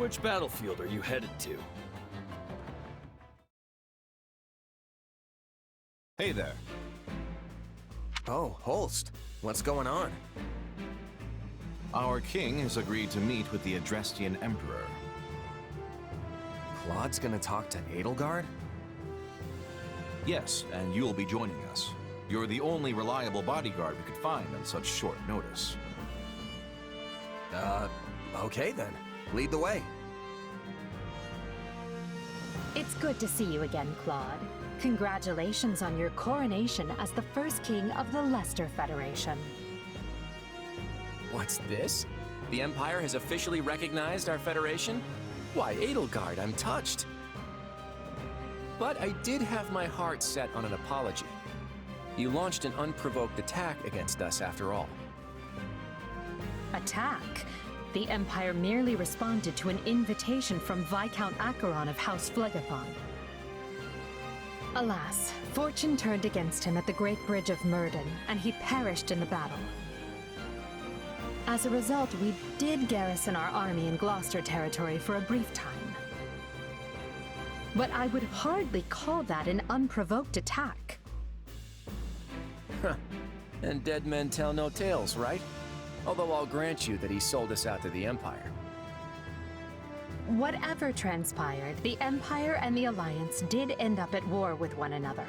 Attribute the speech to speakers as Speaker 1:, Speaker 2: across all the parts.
Speaker 1: Which battlefield are you headed to?
Speaker 2: Hey there.
Speaker 3: Oh, Holst. What's going on?
Speaker 2: Our king has agreed to meet with the Adrestian Emperor.
Speaker 3: Claude's gonna talk to Edelgard?
Speaker 2: Yes, and you'll be joining us. You're the only reliable bodyguard we could find on such short notice.
Speaker 3: Okay then. Lead the way.
Speaker 4: It's good to see you again, Claude. Congratulations on your coronation as the first king of the Leicester Federation.
Speaker 5: What's this? The Empire has officially recognized our Federation? Why, Edelgard, I'm touched. But I did have my heart set on an apology. You launched an unprovoked attack against us after all.
Speaker 4: Attack? The Empire merely responded to an invitation from Viscount Acheron of House Phlegethon. Alas, fortune turned against him at the Great Bridge of Myrden, and he perished in the battle. As a result, we did garrison our army in Gloucester territory for a brief time. But I would hardly call that an unprovoked attack.
Speaker 5: Huh. And dead men tell no tales, right? Although I'll grant you that he sold us out to the Empire.
Speaker 4: Whatever transpired, the Empire and the Alliance did end up at war with one another.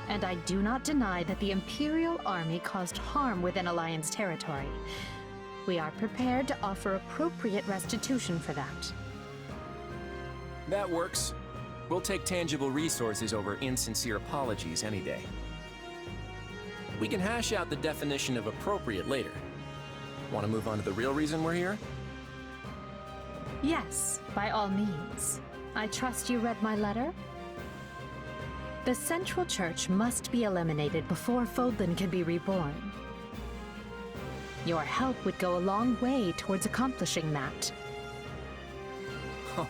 Speaker 4: And I do not deny that the Imperial Army caused harm within Alliance territory. We are prepared to offer appropriate restitution for that.
Speaker 5: That works. We'll take tangible resources over insincere apologies any day. We can hash out the definition of appropriate later. Want to move on to the real reason we're here?
Speaker 4: Yes, by all means. I trust you read my letter? The Central Church must be eliminated before Fodlan can be reborn. Your help would go a long way towards accomplishing that.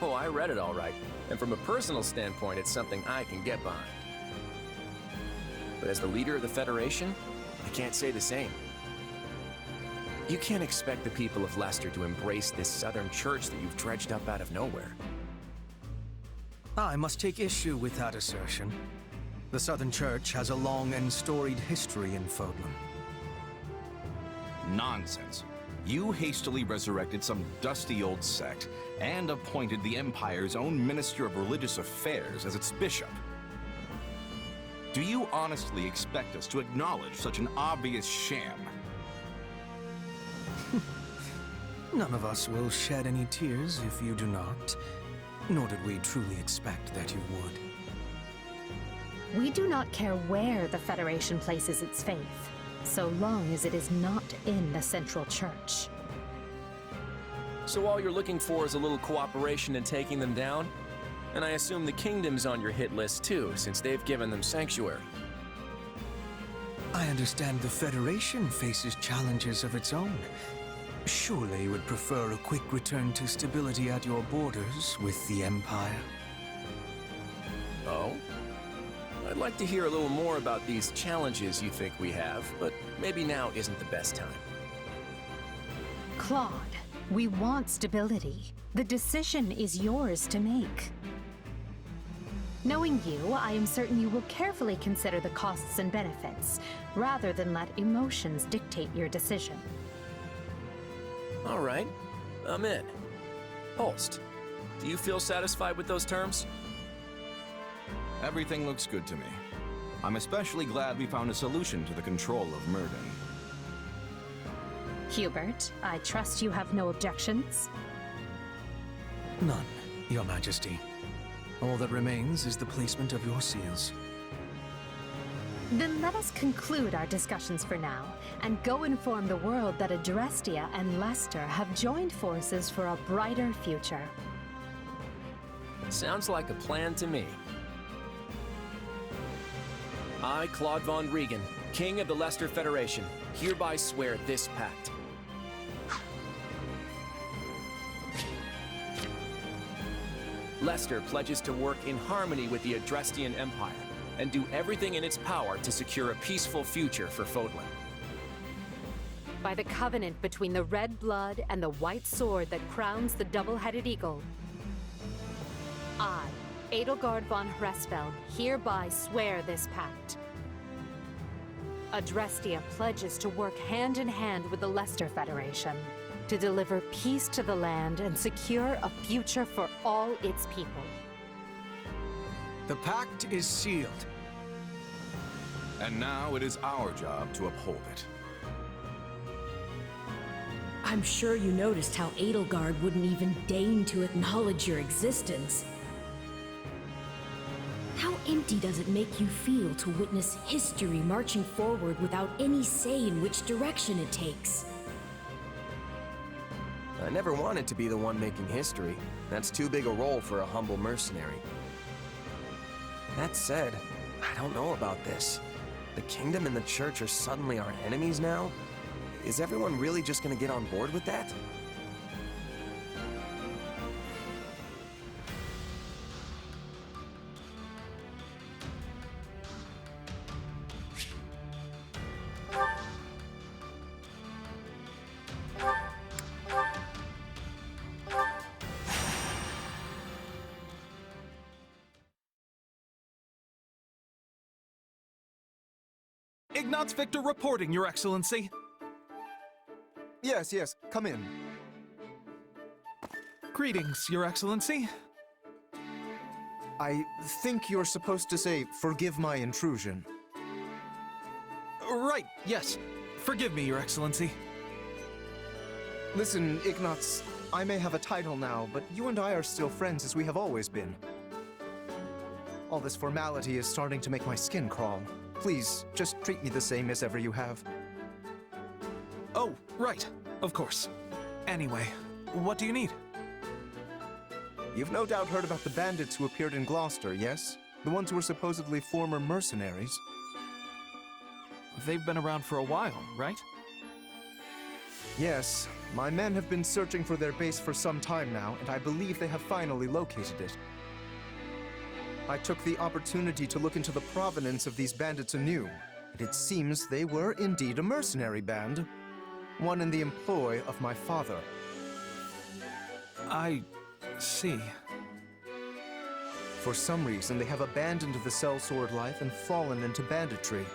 Speaker 5: Oh, I read it all right. And from a personal standpoint, it's something I can get behind. But as the leader of the Federation, I can't say the same. You can't expect the people of Leicester to embrace this Southern Church that you've dredged up out of nowhere.
Speaker 6: I must take issue with that assertion. The Southern Church has a long and storied history in Fodlan.
Speaker 2: Nonsense. You hastily resurrected some dusty old sect and appointed the Empire's own Minister of Religious Affairs as its bishop. Do you honestly expect us to acknowledge such an obvious sham?
Speaker 6: None of us will shed any tears if you do not, nor did we truly expect that you would.
Speaker 4: We do not care where the Federation places its faith, so long as it is not in the Central Church.
Speaker 5: So all you're looking for is a little cooperation in taking them down? And I assume the Kingdom's on your hit list too, since they've given them sanctuary.
Speaker 6: I understand the Federation faces challenges of its own. Surely you would prefer a quick return to stability at your borders with the Empire?
Speaker 5: Oh? I'd like to hear a little more about these challenges you think we have, but maybe now isn't the best time.
Speaker 4: Claude, we want stability. The decision is yours to make. Knowing you, I am certain you will carefully consider the costs and benefits, rather than let emotions dictate your decision.
Speaker 5: All right, I'm in. Holst, do you feel satisfied with those terms?
Speaker 2: Everything looks good to me. I'm especially glad we found a solution to the control of Myrden.
Speaker 4: Hubert, I trust you have no objections?
Speaker 6: None, Your Majesty. All that remains is the placement of your seals.
Speaker 4: Then let us conclude our discussions for now, and go inform the world that Adrestia and Leicester have joined forces for a brighter future.
Speaker 5: Sounds like a plan to me. I, Claude von Regan, King of the Leicester Federation, hereby swear this pact. Leicester pledges to work in harmony with the Adrestian Empire, and do everything in its power to secure a peaceful future for Fodlan.
Speaker 4: By the covenant between the red blood and the white sword that crowns the double-headed eagle, I, Edelgard von Hresfeld, hereby swear this pact. Adrestia pledges to work hand in hand with the Leicester Federation to deliver peace to the land and secure a future for all its people.
Speaker 6: The pact is sealed.
Speaker 2: And now it is our job to uphold it.
Speaker 7: I'm sure you noticed how Edelgard wouldn't even deign to acknowledge your existence. How empty does it make you feel to witness history marching forward without any say in which direction it takes?
Speaker 3: I never wanted to be the one making history. That's too big a role for a humble mercenary. That said, I don't know about this. The kingdom and the church are suddenly our enemies now? Is everyone really just gonna get on board with that?
Speaker 8: Ignatz Victor reporting, Your Excellency.
Speaker 9: Yes, come in.
Speaker 8: Greetings, Your Excellency.
Speaker 9: I think you're supposed to say, "Forgive my intrusion."
Speaker 8: Right, yes. Forgive me, Your Excellency.
Speaker 9: Listen, Ignatz, I may have a title now, but you and I are still friends as we have always been. All this formality is starting to make my skin crawl. Please, just treat me the same as ever you have.
Speaker 8: Oh, right. Of course. Anyway, what do you need?
Speaker 9: You've no doubt heard about the bandits who appeared in Gloucester, yes? The ones who were supposedly former mercenaries.
Speaker 8: They've been around for a while, right?
Speaker 9: Yes, my men have been searching for their base for some time now, and I believe they have finally located it. I took the opportunity to look into the provenance of these bandits anew, and it seems they were indeed a mercenary band. One in the employ of my father.
Speaker 8: I see.
Speaker 9: For some reason, they have abandoned the sellsword life and fallen into banditry.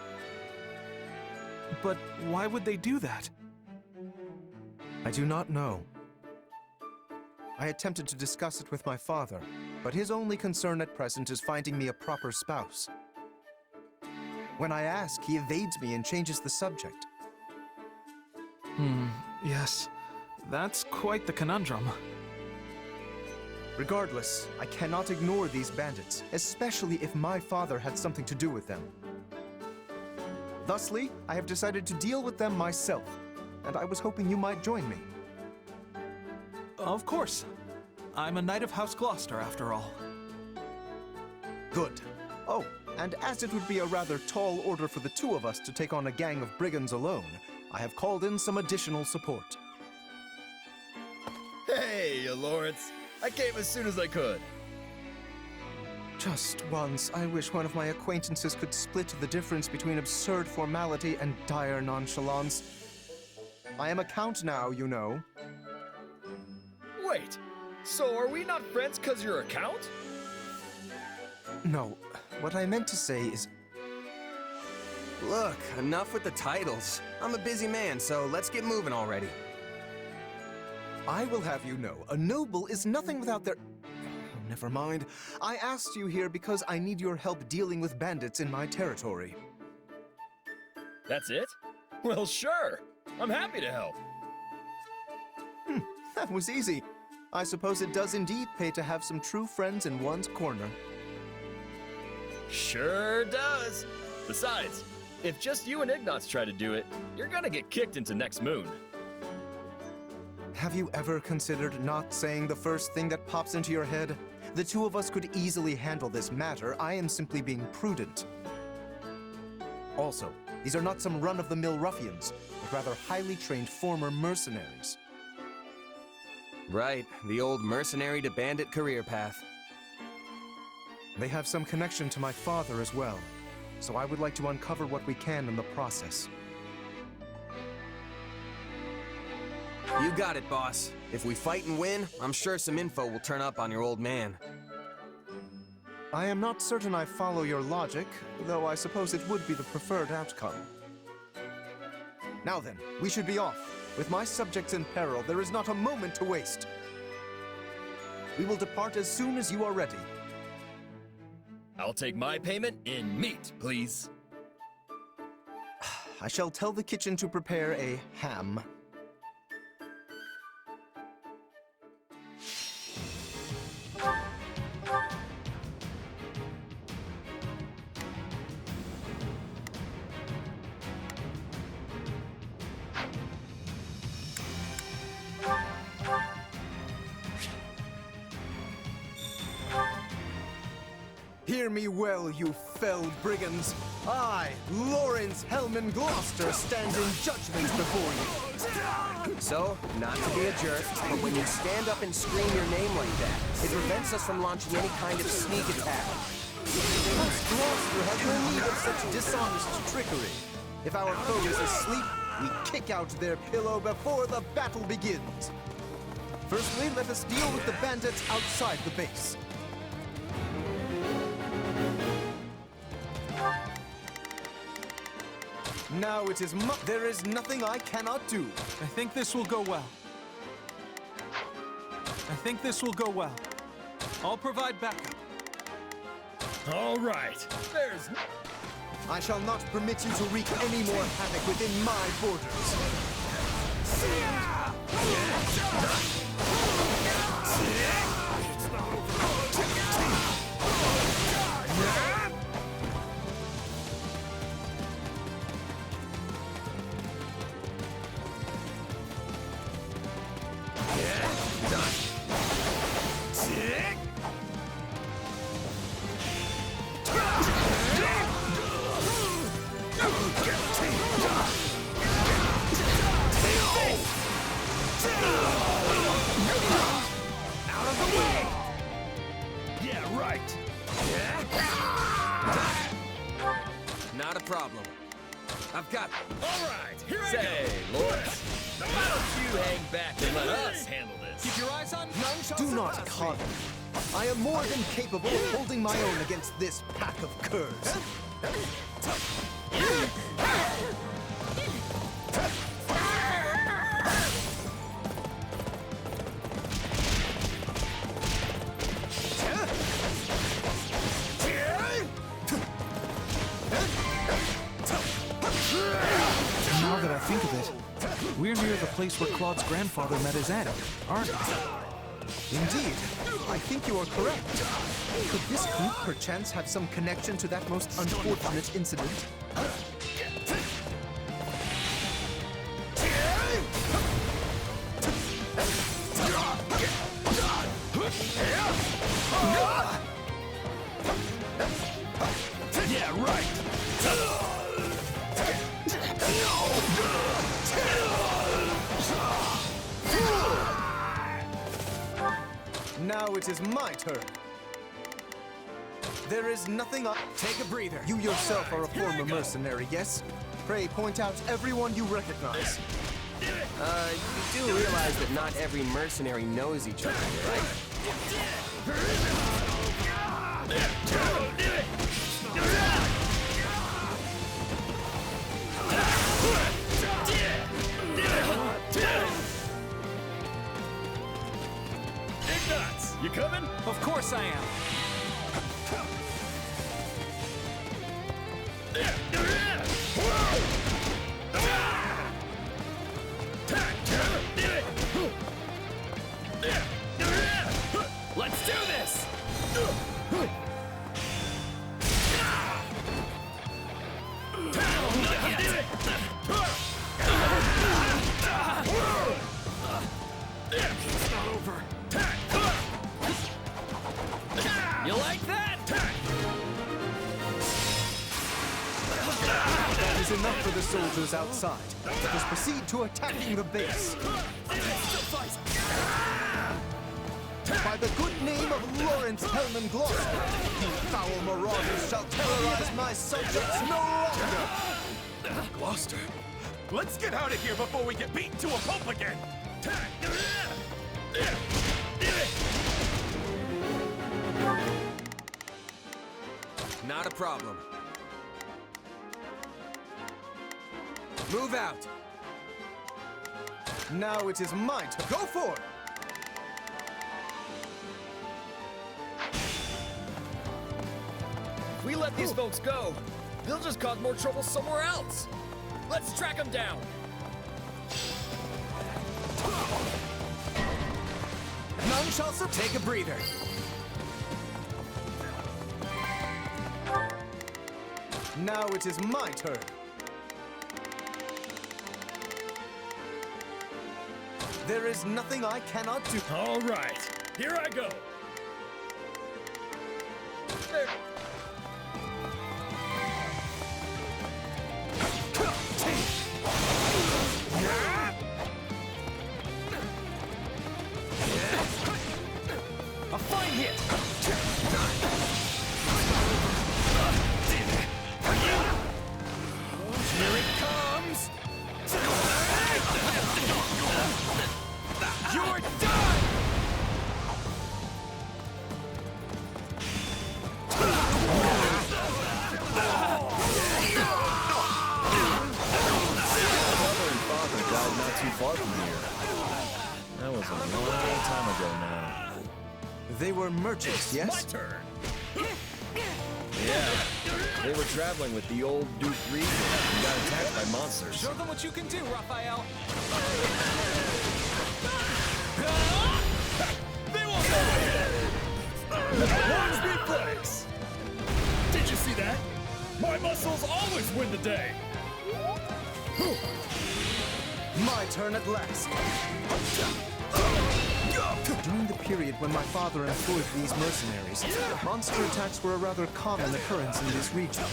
Speaker 8: But why would they do that?
Speaker 9: I do not know. I attempted to discuss it with my father, but his only concern at present is finding me a proper spouse. When I ask, he evades me and changes the subject.
Speaker 8: Yes. That's quite the conundrum.
Speaker 9: Regardless, I cannot ignore these bandits, especially if my father had something to do with them. Thusly, I have decided to deal with them myself, and I was hoping you might join me.
Speaker 8: Of course. I'm a knight of House Gloucester, after all.
Speaker 9: Good. Oh, and as it would be a rather tall order for the two of us to take on a gang of brigands alone, I have called in some additional support.
Speaker 1: Hey, Lawrence. I came as soon as I could.
Speaker 9: Just once, I wish one of my acquaintances could split the difference between absurd formality and dire nonchalance. I am a count now, you know.
Speaker 1: Wait, so are we not friends because you're a count?
Speaker 9: No, what I meant to say is...
Speaker 3: Look, enough with the titles. I'm a busy man, so let's get moving already.
Speaker 9: I will have you know, a noble is nothing without their... Oh, never mind. I asked you here because I need your help dealing with bandits in my territory.
Speaker 1: That's it? Well, sure. I'm happy to help.
Speaker 9: That was easy. I suppose it does indeed pay to have some true friends in one's corner.
Speaker 1: Sure does. Besides, if just you and Ignatz try to do it, you're gonna get kicked into next moon.
Speaker 9: Have you ever considered not saying the first thing that pops into your head? The two of us could easily handle this matter. I am simply being prudent. Also, these are not some run-of-the-mill ruffians, but rather highly trained former mercenaries.
Speaker 3: Right, the old mercenary to bandit career path.
Speaker 9: They have some connection to my father as well, so I would like to uncover what we can in the process.
Speaker 3: You got it, boss. If we fight and win, I'm sure some info will turn up on your old man.
Speaker 9: I am not certain I follow your logic, though I suppose it would be the preferred outcome. Now then, we should be off. With my subjects in peril, there is not a moment to waste. We will depart as soon as you are ready.
Speaker 1: I'll take my payment in meat, please.
Speaker 9: I shall tell the kitchen to prepare a ham. Hear me well, you fell brigands. I, Lawrence Hellman Gloucester, stand in judgment before you.
Speaker 3: So, not to be a jerk, but when you stand up and scream your name like that, it prevents us from launching any kind of sneak attack.
Speaker 9: House Gloucester has no need of such dishonest trickery. If our foe is asleep, we kick out their pillow before the battle begins. Firstly, let us deal with the bandits outside the base. Now it is there is nothing I cannot do.
Speaker 8: I think this will go well. I think this will go well. I'll provide backup.
Speaker 1: All right. There's...
Speaker 9: I shall not permit you to wreak any more havoc within my borders.
Speaker 3: Not a problem. I've got it.
Speaker 1: All right, here I go. Say, Lawrence, why don't you hang back and let us handle this?
Speaker 8: Keep your eyes on none shall
Speaker 9: Do not
Speaker 8: surpass
Speaker 9: coddle. I am more than capable of holding my own against this pack of curs.
Speaker 8: Now that I think of it, we're near the place where Claude's grandfather met his end, aren't we?
Speaker 9: Indeed. I think you are correct. Could this group perchance have some connection to that most unfortunate incident?
Speaker 1: Yeah, right.
Speaker 9: Now it is my turn. There is nothing I...
Speaker 3: Take a breather.
Speaker 9: You yourself are a former mercenary, yes? Pray point out everyone you recognize.
Speaker 3: You do realize that not every mercenary knows each other, right?
Speaker 1: Ignots, you coming?
Speaker 8: Of course I am.
Speaker 1: Let's do this! It's not over. You like that?
Speaker 9: That is enough for the soldiers outside. Let us proceed to attacking the base. By the good name of Lawrence Hellman Gloucester, you foul marauders shall terrorize my subjects no longer!
Speaker 1: Gloucester, let's get out of here before we get beaten to a pulp again!
Speaker 5: Not a problem. Move out!
Speaker 9: Now it is my turn. Go for it!
Speaker 1: If we let these folks go, they'll just cause more trouble somewhere else. Let's track them down.
Speaker 5: None shall take a breather.
Speaker 9: Now it is my turn. There is nothing I cannot do.
Speaker 1: All right, here I go. There.
Speaker 5: A fine hit! Here it comes! You're done!
Speaker 1: Mother and father died not too far from here. That was a long time ago now.
Speaker 9: They were merchants, yes?
Speaker 1: My turn. Yeah, they were traveling with the old Duke Regent and got attacked by monsters.
Speaker 8: Show them what you can do, Raphael.
Speaker 1: They won't go ahead. Watch me flex. Did you see that? My muscles always win the day.
Speaker 9: My turn at last. During the period when my father employed these mercenaries, monster attacks were a rather common occurrence in this region.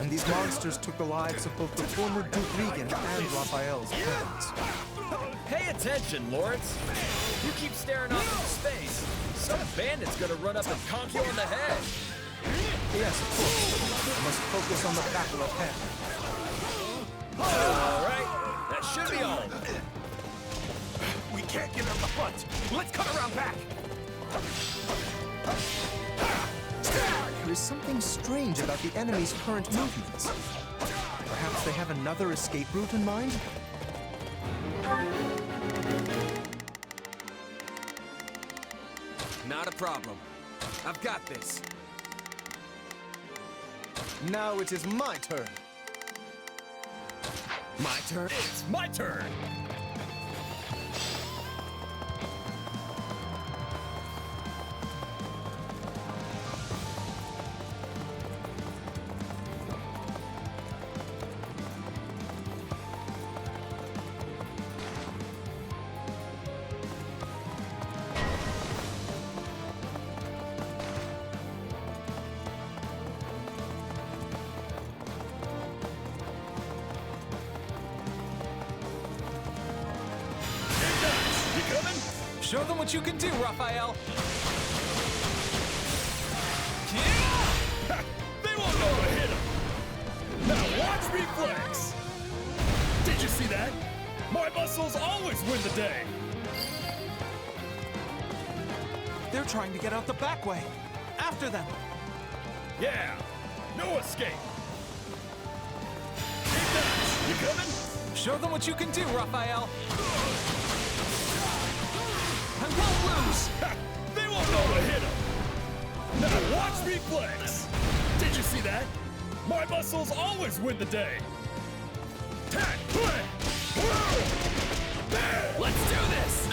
Speaker 9: And these monsters took the lives of both the former Duke Regan and Raphael's parents.
Speaker 1: Pay attention, Lawrence. You keep staring off into space, some bandit's gonna run up and conk you on the head.
Speaker 9: Yes, of course. I must focus on the battle at hand.
Speaker 1: All right, that should be all.
Speaker 5: We can't give them the front! Let's cut around back!
Speaker 9: There is something strange about the enemy's current movements. Perhaps they have another escape route in mind?
Speaker 5: Not a problem. I've got this.
Speaker 9: Now it is my turn.
Speaker 5: My turn?
Speaker 1: It's my turn.
Speaker 8: Show them what you can do, Raphael.
Speaker 1: They won't know to hit him. Now watch me flex. Did you see that? My muscles always win the day.
Speaker 8: They're trying to get out the back way. After them.
Speaker 1: Yeah, no escape. Keep that. You coming?
Speaker 8: Show them what you can do, Raphael. I won't lose!
Speaker 1: They won't know to hit him. Now watch me flex. Did you see that? My muscles always win the day.
Speaker 5: Let's do this!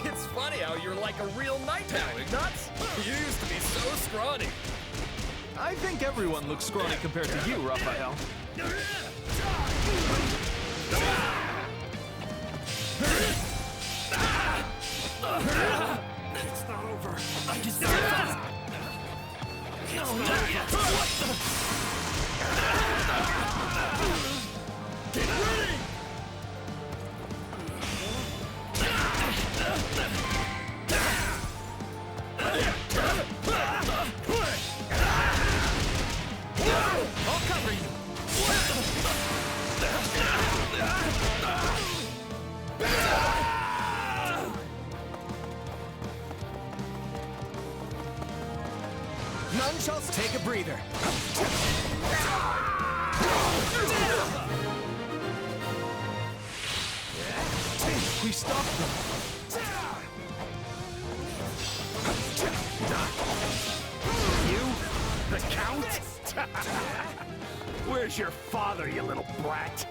Speaker 1: It's funny how you're like a real knight now, Ignatz. You used to be so scrawny.
Speaker 8: I think everyone looks scrawny compared to you, Raphael.
Speaker 5: It's not over. I can still fight. It's not yet. What the? Get ready!
Speaker 3: Take a breather.
Speaker 8: We stopped them.
Speaker 10: You? The Count? Where's your father, you little brat?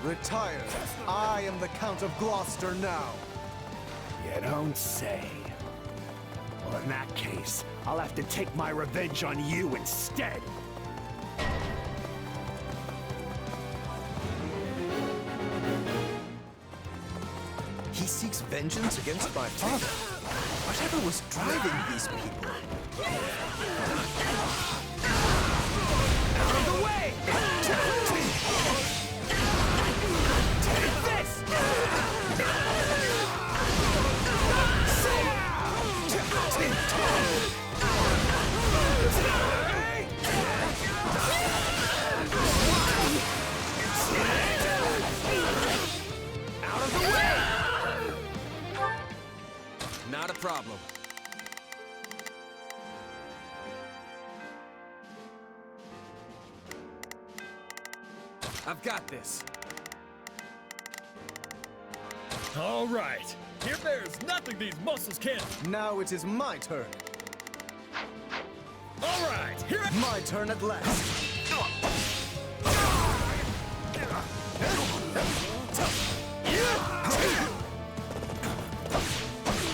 Speaker 9: Retire. I am the Count of Gloucester now.
Speaker 10: You don't say. Well, in that case, I'll have to take my revenge on you instead.
Speaker 9: He seeks vengeance against my father. Whatever was driving these people?
Speaker 10: Out of the way! Take this! Out of the way!
Speaker 3: Not a problem. I've got this.
Speaker 1: All right. Here there's nothing these muscles can't.
Speaker 9: Now it is my turn.
Speaker 1: All right. Here I...
Speaker 9: My turn at last.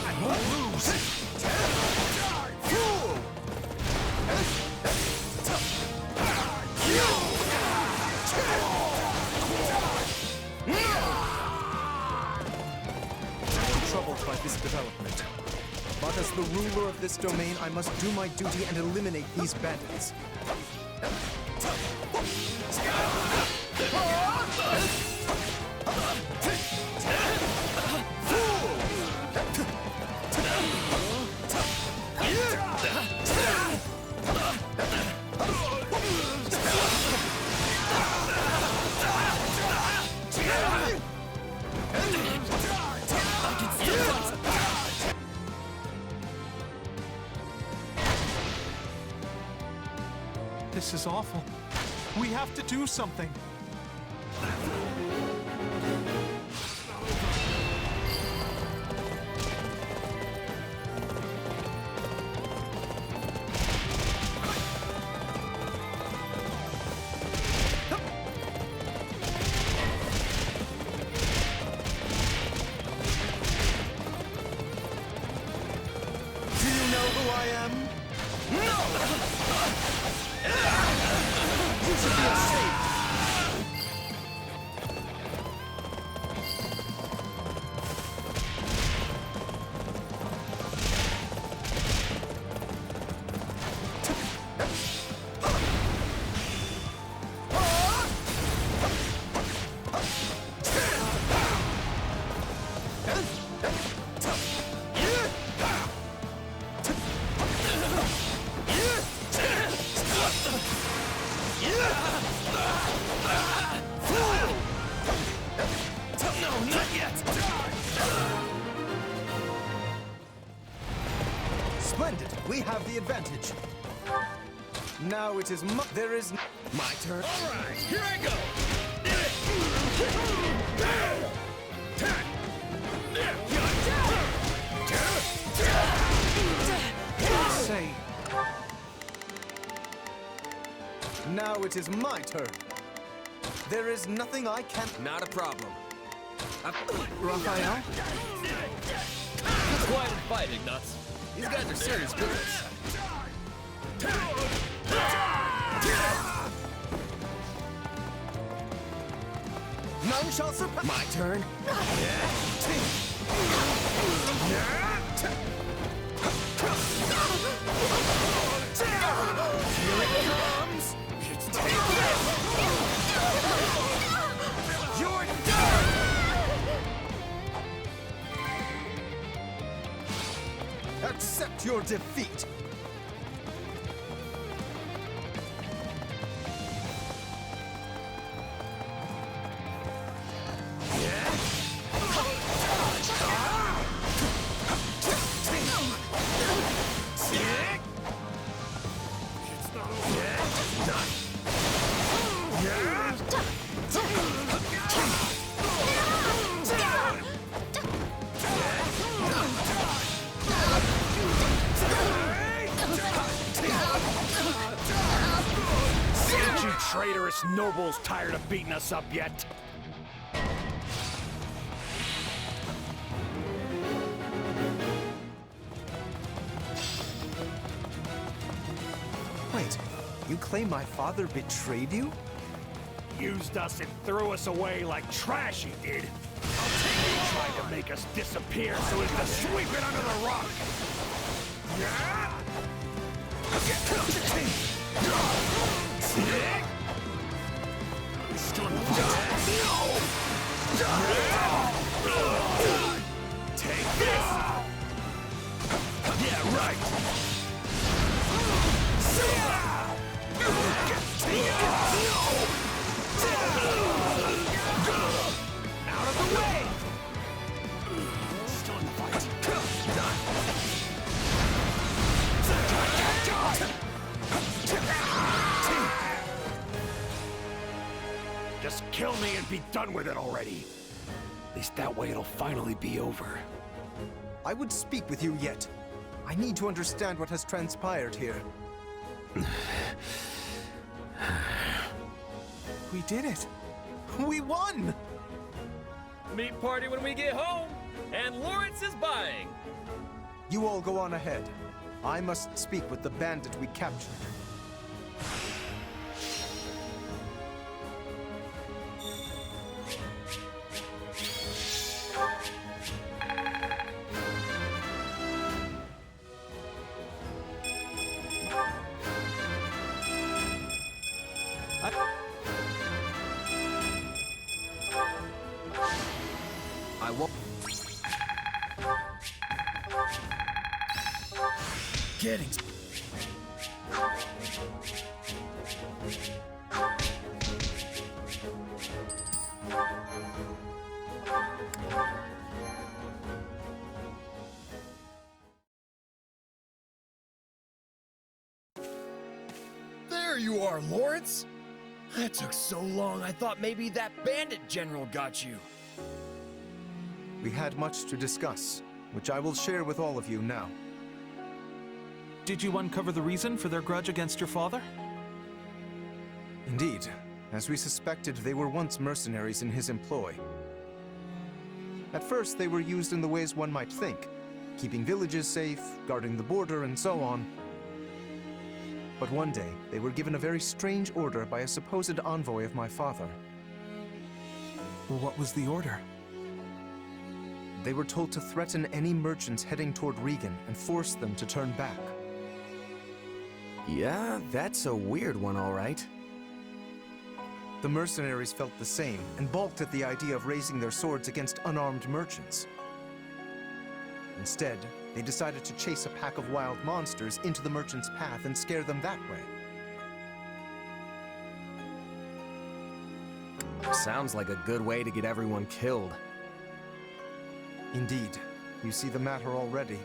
Speaker 10: I won't lose!
Speaker 9: Fool! Troubled by this development. But as the ruler of this domain, I must do my duty and eliminate these bandits.
Speaker 8: This is awful. We have to do something.
Speaker 9: Do you know who I am? You should be ashamed! Splendid! We have the advantage. Now it is there is my turn.
Speaker 1: All right. Here I go.
Speaker 8: Say,
Speaker 9: Now it is my turn. There is nothing I can't.
Speaker 3: Not a problem.
Speaker 8: Raphael?
Speaker 1: Quiet and fighting, nuts.
Speaker 3: These guys are serious business.
Speaker 9: None shall surpass.
Speaker 3: My turn?
Speaker 9: Here it comes. You're done. Accept your defeat.
Speaker 10: traitorous nobles tired of beating us up yet?
Speaker 9: Wait, you claim my father betrayed you?
Speaker 10: Used us and threw us away like trash he did. He tried to make us disappear so as to sweep it under the rug. Take this! Yeah, right! Out of the way! Still in the fight. Just kill me and be done with it already. At least that way it'll finally be over.
Speaker 9: I would speak with you yet. I need to understand what has transpired here.
Speaker 8: We did it.
Speaker 9: We won!
Speaker 11: Meat party when we get home, and Lawrence is buying.
Speaker 9: You all go on ahead. I must speak with the bandit we captured.
Speaker 3: I won't.
Speaker 1: Getting.
Speaker 11: There you are, Lawrence. That took so long, I thought maybe that bandit general got you.
Speaker 9: We had much to discuss, which I will share with all of you now.
Speaker 8: Did you uncover the reason for their grudge against your father?
Speaker 9: Indeed, as we suspected, they were once mercenaries in his employ. At first, they were used in the ways one might think, keeping villages safe, guarding the border, and so on. But one day, they were given a very strange order by a supposed envoy of my father.
Speaker 8: What was the order?
Speaker 9: They were told to threaten any merchants heading toward Regan and force them to turn back.
Speaker 3: Yeah, that's a weird one, all right.
Speaker 9: The mercenaries felt the same and balked at the idea of raising their swords against unarmed merchants. Instead, they decided to chase a pack of wild monsters into the merchants' path and scare them that way.
Speaker 3: Sounds like a good way to get everyone killed.
Speaker 9: Indeed, you see the matter already.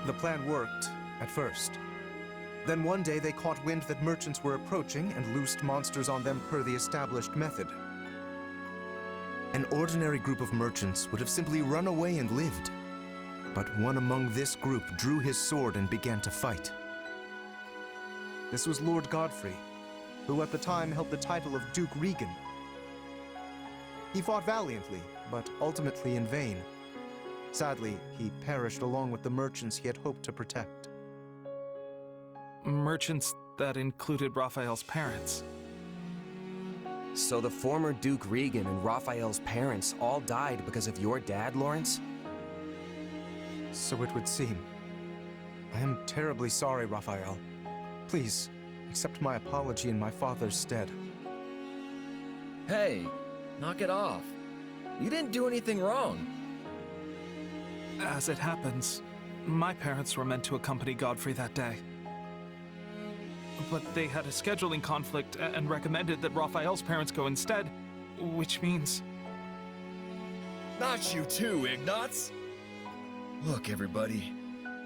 Speaker 9: The plan worked, at first. Then one day they caught wind that merchants were approaching and loosed monsters on them per the established method. An ordinary group of merchants would have simply run away and lived. But one among this group drew his sword and began to fight. This was Lord Godfrey, who at the time held the title of Duke Regan. He fought valiantly, but ultimately in vain. Sadly, he perished along with the merchants he had hoped to protect.
Speaker 8: Merchants that included Raphael's parents.
Speaker 3: So the former Duke Regan and Raphael's parents all died because of your dad, Lawrence?
Speaker 9: So it would seem. I am terribly sorry, Raphael. Please, accept my apology in my father's stead.
Speaker 11: Hey, knock it off. You didn't do anything wrong.
Speaker 8: As it happens, my parents were meant to accompany Godfrey that day. But they had a scheduling conflict and recommended that Raphael's parents go instead, which means...
Speaker 11: Not you too, Ignatz. Look, everybody.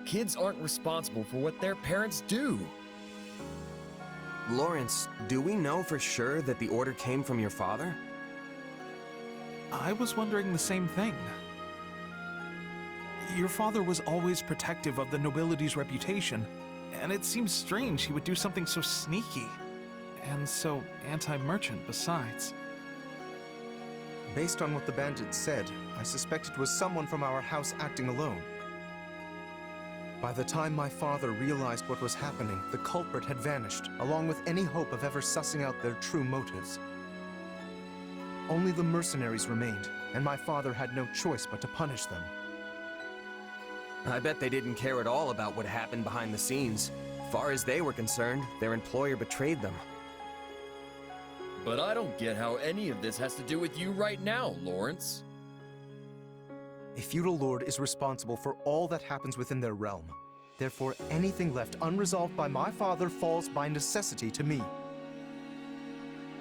Speaker 11: Kids aren't responsible for what their parents do.
Speaker 3: Lawrence, do we know for sure that the order came from your father?
Speaker 8: I was wondering the same thing. Your father was always protective of the nobility's reputation, and it seems strange he would do something so sneaky. and so anti-merchant besides.
Speaker 9: Based on what the bandits said, I suspect it was someone from our house acting alone. By the time my father realized what was happening, the culprit had vanished, along with any hope of ever sussing out their true motives. Only the mercenaries remained, and my father had no choice but to punish them.
Speaker 3: I bet they didn't care at all about what happened behind the scenes. Far as they were concerned, their employer betrayed them.
Speaker 11: But I don't get how any of this has to do with you right now, Lawrence.
Speaker 9: A feudal lord is responsible for all that happens within their realm. Therefore, anything left unresolved by my father falls by necessity to me.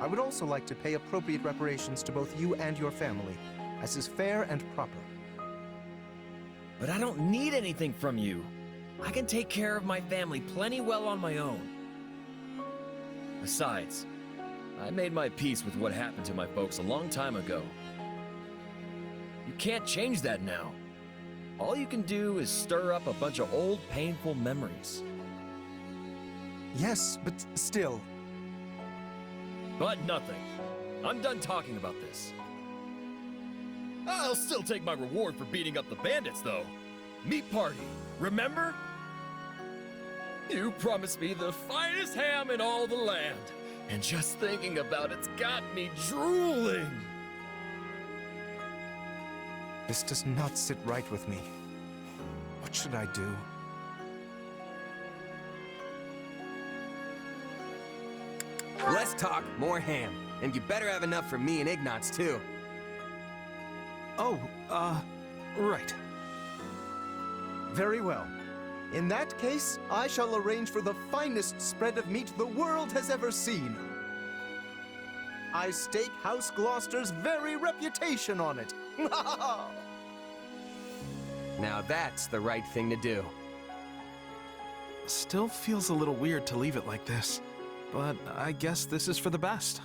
Speaker 9: I would also like to pay appropriate reparations to both you and your family, as is fair and proper.
Speaker 11: But I don't need anything from you. I can take care of my family plenty well on my own. Besides, I made my peace with what happened to my folks a long time ago. You can't change that now. All you can do is stir up a bunch of old, painful memories.
Speaker 9: Yes, but still.
Speaker 11: But nothing. I'm done talking about this. I'll still take my reward for beating up the bandits, though. Meat party, remember? You promised me the finest ham in all the land, and just thinking about it's got me drooling.
Speaker 9: This does not sit right with me. What should I do?
Speaker 3: Less talk, more ham. And you better have enough for me and Ignatz, too.
Speaker 8: Oh, right.
Speaker 9: Very well. In that case, I shall arrange for the finest spread of meat the world has ever seen. I stake House Gloucester's very reputation on it.
Speaker 3: Now that's the right thing to do.
Speaker 8: Still feels a little weird to leave it like this, but I guess this is for the best.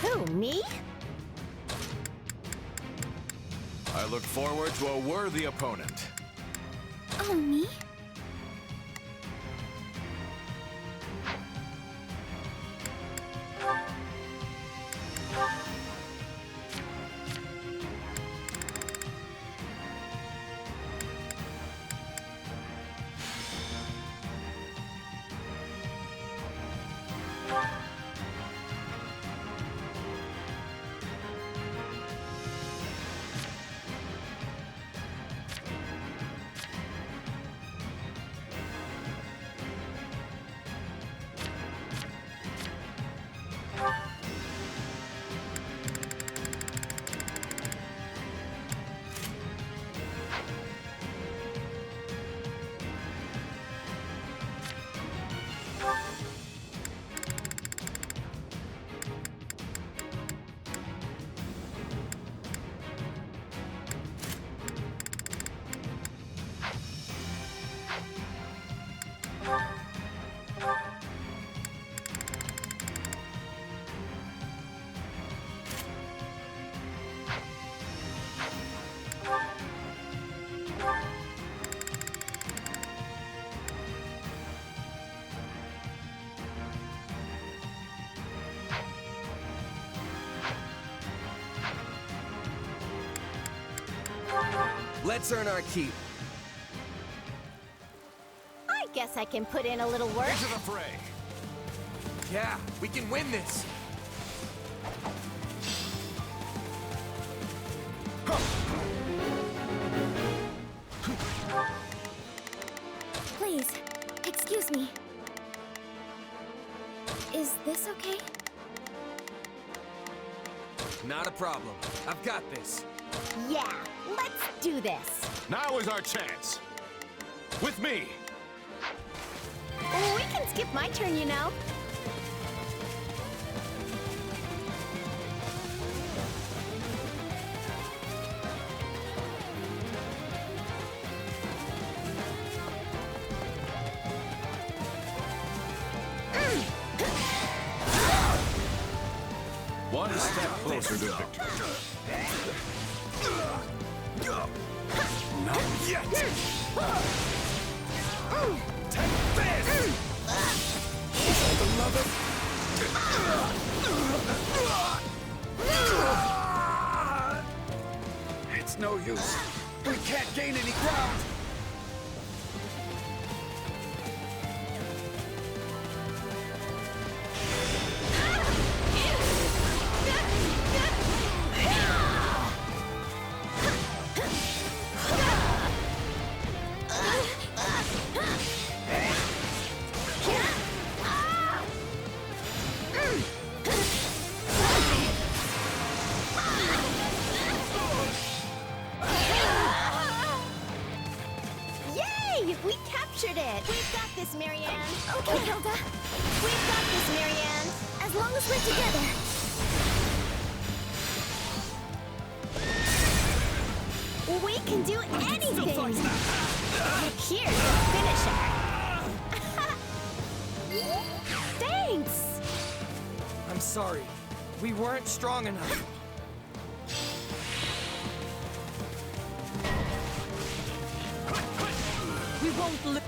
Speaker 12: Who, me?
Speaker 2: I look forward to a worthy opponent.
Speaker 12: Oh, me?
Speaker 3: Let's earn our keep.
Speaker 12: I guess I can put in a little work.
Speaker 2: Into the fray!
Speaker 3: Yeah, we can win this.
Speaker 12: Please, excuse me. Is this okay?
Speaker 3: Not a problem. I've got this.
Speaker 12: Yeah, let's do this.
Speaker 2: Now is our chance! With me!
Speaker 12: We can skip my turn, you know.
Speaker 2: closer to victory.
Speaker 10: Not yet! Take this! Beloved! It's no use. We can't gain any ground.
Speaker 12: We captured it! We've got this, Marianne! Okay, Hilda. We've got this, Marianne! As long as we're together. We can do anything! Here's the finisher! Thanks!
Speaker 3: I'm sorry. We weren't strong enough.
Speaker 4: We won't live.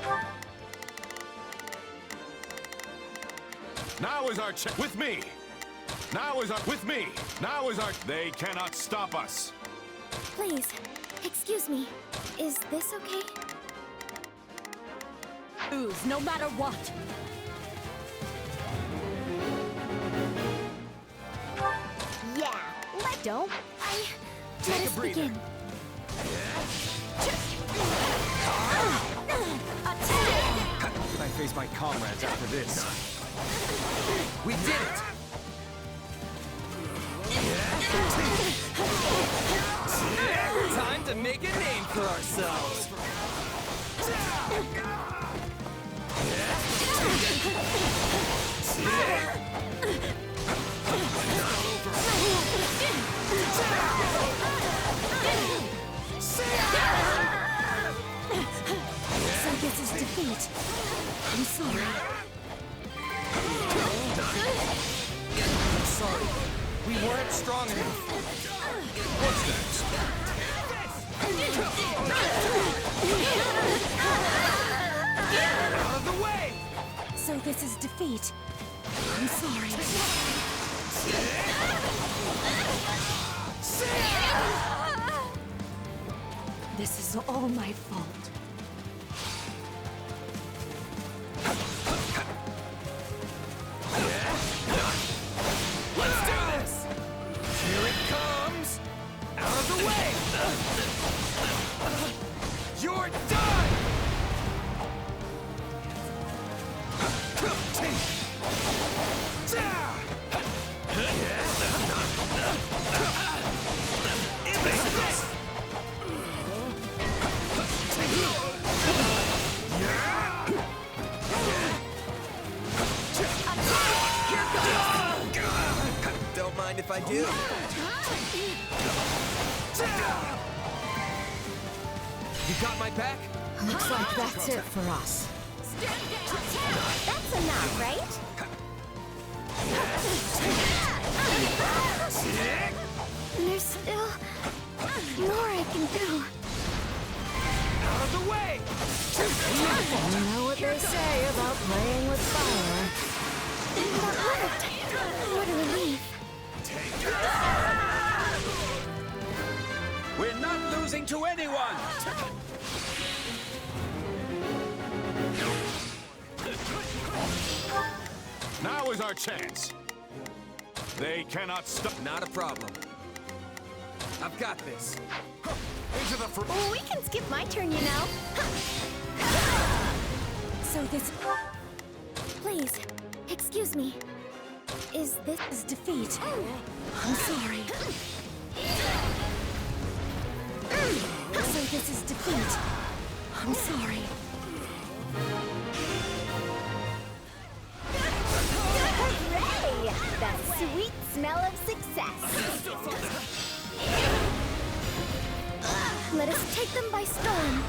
Speaker 2: Now is our chance. With me! Now is our. With me! Now is our. They cannot stop us!
Speaker 12: Please, excuse me. Is this okay?
Speaker 4: Lose no matter what.
Speaker 12: Yeah, don't. Let us begin.
Speaker 3: I face my comrades after this. We did it! Time to make a name for ourselves!
Speaker 7: So this is defeat. I'm sorry.
Speaker 3: I'm sorry. We weren't strong enough.
Speaker 2: What's next?
Speaker 3: Out of the way!
Speaker 7: So this is defeat. I'm sorry.
Speaker 4: This is all my fault.
Speaker 3: Let's do this! Here it comes! Out of the way! You're done! Don't mind if I do. You got my back?
Speaker 4: Looks like that's it for us.
Speaker 12: That's enough, right? There's still more I can do.
Speaker 3: Out of the way!
Speaker 4: You know what they say about playing with fire.
Speaker 12: That worked. What a relief.
Speaker 5: We're not losing to anyone!
Speaker 2: Now is our chance. They cannot stop.
Speaker 3: Not a problem. I've got this.
Speaker 2: Into the front.
Speaker 12: We can skip my turn, you know.
Speaker 7: So this...
Speaker 12: Please, excuse me. Is this
Speaker 7: defeat. I'm sorry. So this is defeat. I'm sorry.
Speaker 12: Hooray! The sweet smell of success. Let us take them by storm.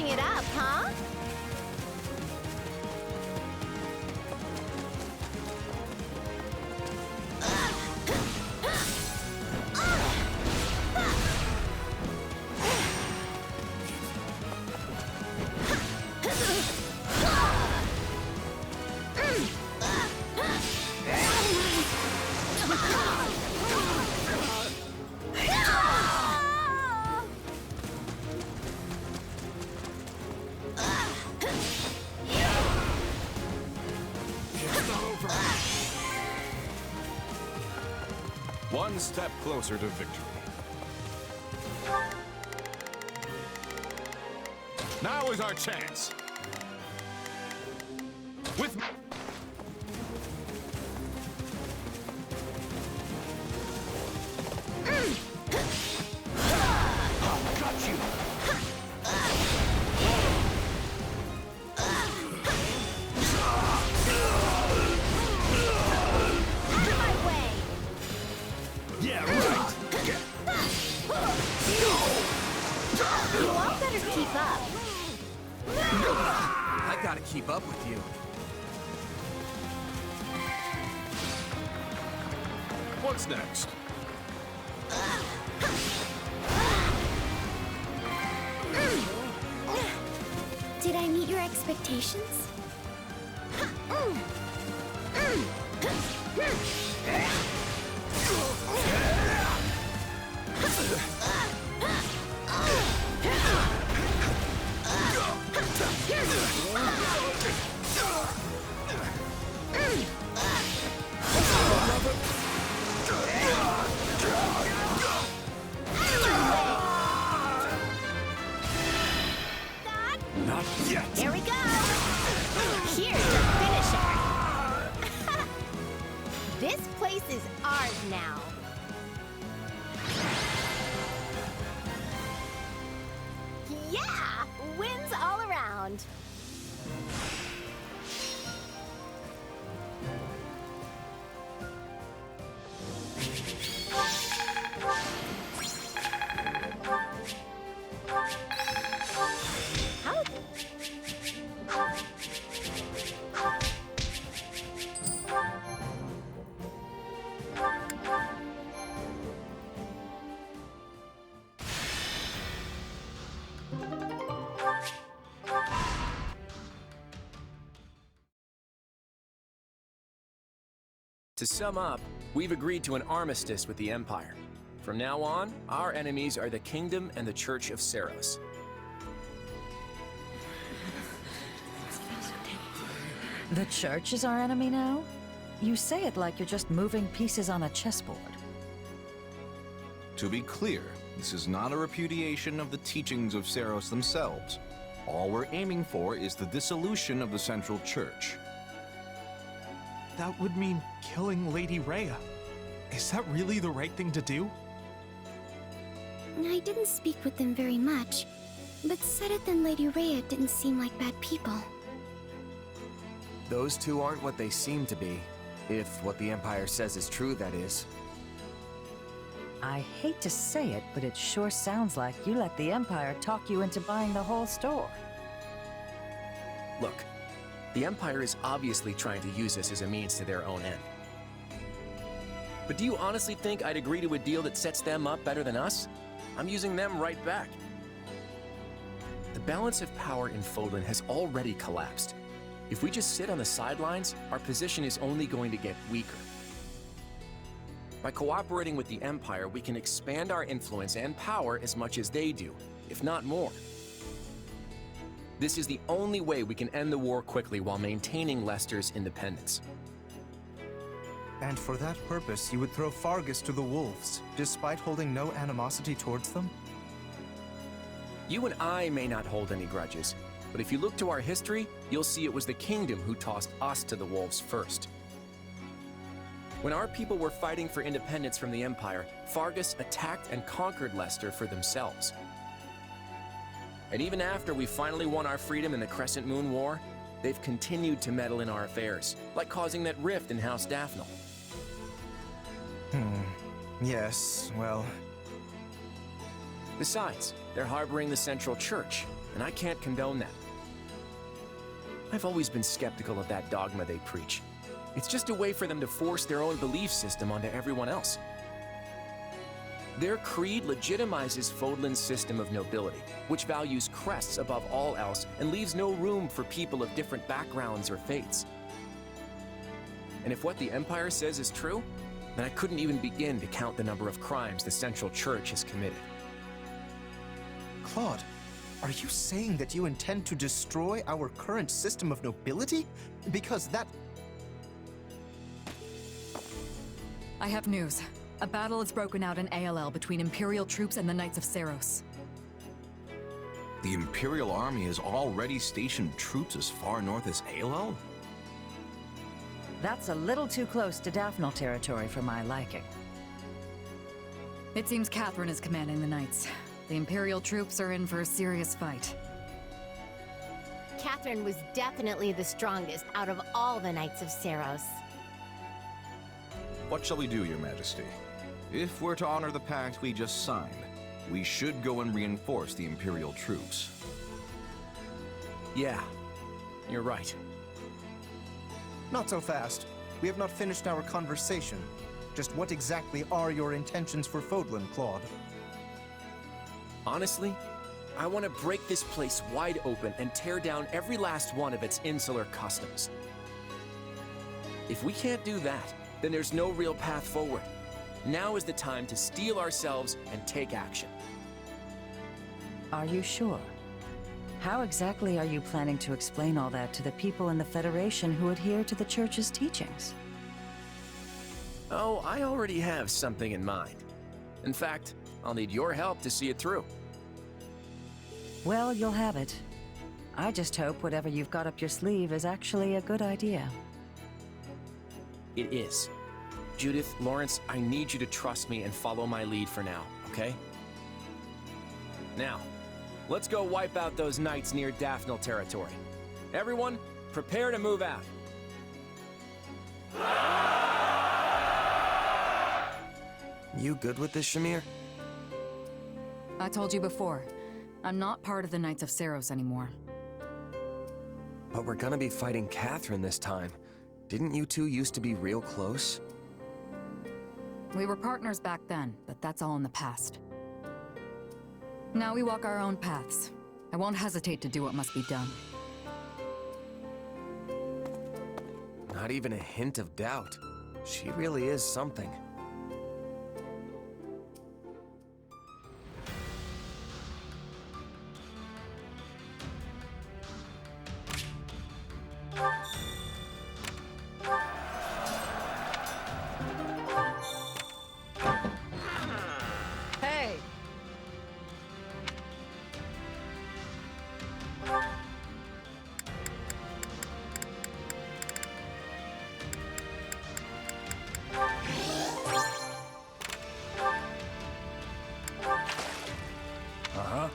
Speaker 12: it up, huh?
Speaker 2: One step closer to victory. Now is our chance. With
Speaker 10: Got you!
Speaker 12: Out of my way!
Speaker 10: Yeah, right!
Speaker 12: You all better keep up.
Speaker 3: I gotta keep up with you.
Speaker 2: what's next?
Speaker 12: Did I meet your expectations?
Speaker 10: Not yet!
Speaker 12: Here we go! Here's the finisher! This place is ours now. Yeah! Wins all around. How?
Speaker 5: To sum up, we've agreed to an armistice with the Empire. From now on, our enemies are the Kingdom and the Church of Seros.
Speaker 13: The Church is our enemy now? You say it like you're just moving pieces on a chessboard.
Speaker 2: To be clear, this is not a repudiation of the teachings of Seros themselves. All we're aiming for is the dissolution of the Central Church.
Speaker 8: That would mean killing Lady Rhea. Is that really the right thing to do?
Speaker 12: I didn't speak with them very much, but Sedith and Lady Rhea didn't seem like bad people.
Speaker 3: Those two aren't what they seem to be. If what the Empire says is true, that is.
Speaker 13: I hate to say it, but it sure sounds like you let the Empire talk you into buying the whole store.
Speaker 5: Look, the Empire is obviously trying to use us as a means to their own end. But do you honestly think I'd agree to a deal that sets them up better than us? I'm using them right back. The balance of power in Fodlan has already collapsed. If we just sit on the sidelines, our position is only going to get weaker. By cooperating with the Empire, we can expand our influence and power as much as they do, if not more. This is the only way we can end the war quickly while maintaining Leicester's independence.
Speaker 9: And for that purpose, you would throw Fargus to the wolves, despite holding no animosity towards them?
Speaker 5: You and I may not hold any grudges, but if you look to our history, you'll see it was the Kingdom who tossed us to the wolves first. When our people were fighting for independence from the Empire, Fargus attacked and conquered Leicester for themselves. And even after we finally won our freedom in the Crescent Moon War, they've continued to meddle in our affairs, like causing that rift in House Daphnel.
Speaker 9: Yes, well...
Speaker 5: Besides, they're harboring the Central Church, and I can't condone that. I've always been skeptical of that dogma they preach. It's just a way for them to force their own belief system onto everyone else. Their creed legitimizes Fodlan's system of nobility, which values crests above all else and leaves no room for people of different backgrounds or faiths. And if what the Empire says is true, then I couldn't even begin to count the number of crimes the Central Church has committed.
Speaker 9: Claude, are you saying that you intend to destroy our current system of nobility? Because that...
Speaker 14: I have news. A battle has broken out in ALL between Imperial troops and the Knights of Seiros.
Speaker 2: The Imperial Army has already stationed troops as far north as ALL?
Speaker 13: That's a little too close to Daphne territory for my liking.
Speaker 14: It seems Catherine is commanding the Knights. The Imperial troops are in for a serious fight.
Speaker 12: Catherine was definitely the strongest out of all the Knights of Seiros.
Speaker 2: What shall we do, Your Majesty? If we're to honor the pact we just signed, we should go and reinforce the Imperial troops.
Speaker 5: Yeah, you're right.
Speaker 9: Not so fast. We have not finished our conversation. Just what exactly are your intentions for Fodlan, Claude?
Speaker 5: Honestly, I want to break this place wide open and tear down every last one of its insular customs. If we can't do that, then there's no real path forward. Now is the time to steel ourselves and take action.
Speaker 13: Are you sure? How exactly are you planning to explain all that to the people in the Federation who adhere to the Church's teachings?
Speaker 5: Oh, I already have something in mind. In fact, I'll need your help to see it through.
Speaker 13: Well, you'll have it. I just hope whatever you've got up your sleeve is actually a good idea.
Speaker 5: It is. Judith, Lawrence, I need you to trust me and follow my lead for now, okay? Now, let's go wipe out those knights near Daphne territory. Everyone, prepare to move out.
Speaker 3: You good with this, Shamir?
Speaker 14: I told you before, I'm not part of the Knights of Seiros anymore.
Speaker 3: But we're gonna be fighting Catherine this time. Didn't you two used to be real close?
Speaker 14: We were partners back then, but that's all in the past. Now we walk our own paths. I won't hesitate to do what must be done.
Speaker 3: Not even a hint of doubt. She really is something.
Speaker 14: Hey!
Speaker 5: Uh-huh.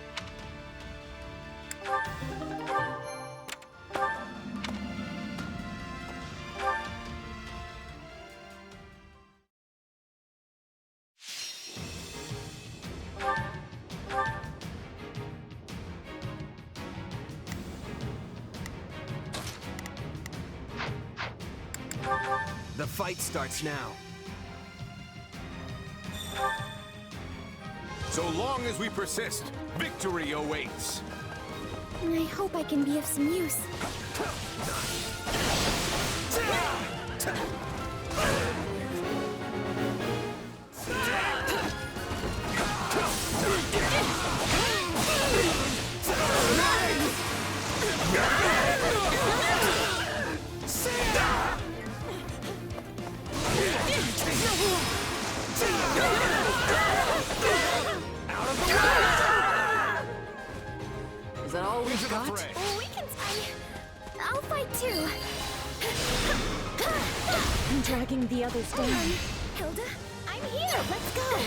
Speaker 3: The fight starts now.
Speaker 2: So long as we persist, victory awaits.
Speaker 12: I hope I can be of some use.
Speaker 14: Is that all we've got?
Speaker 12: Oh, we can... I'll fight too. I'm dragging the others down. Hilda, I'm here. Let's go.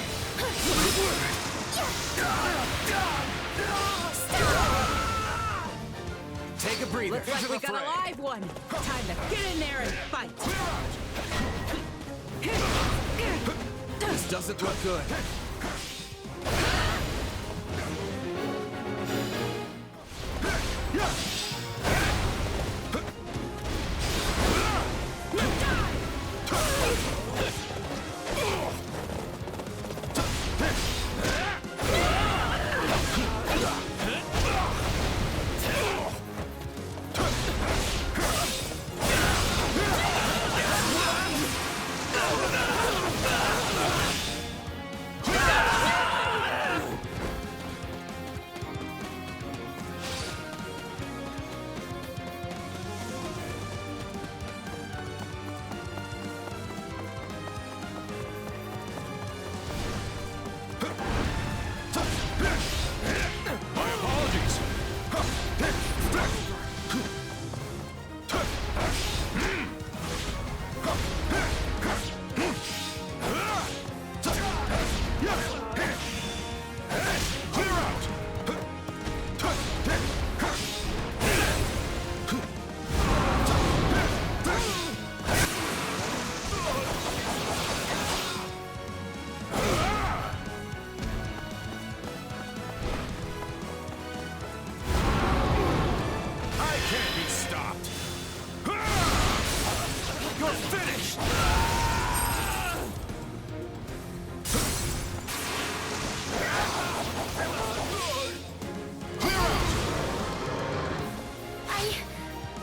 Speaker 3: Take a breather.
Speaker 14: Looks like we got a live one. Time to get in there and fight.
Speaker 3: This doesn't look good.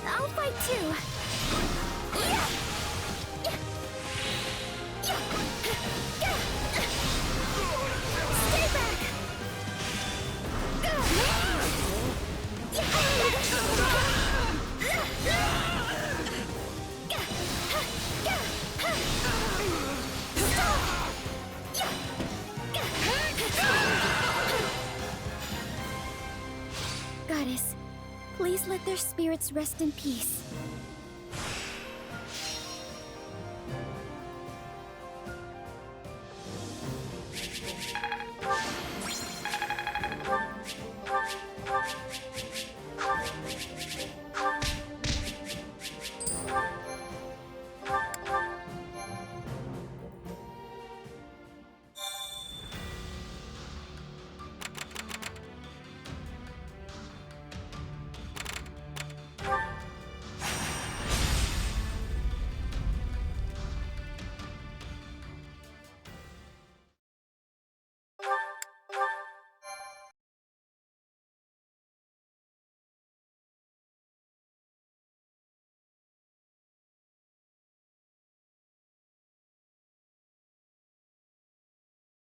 Speaker 12: I'll fight too. Stay back. Goddess, please let their spirits rest in peace.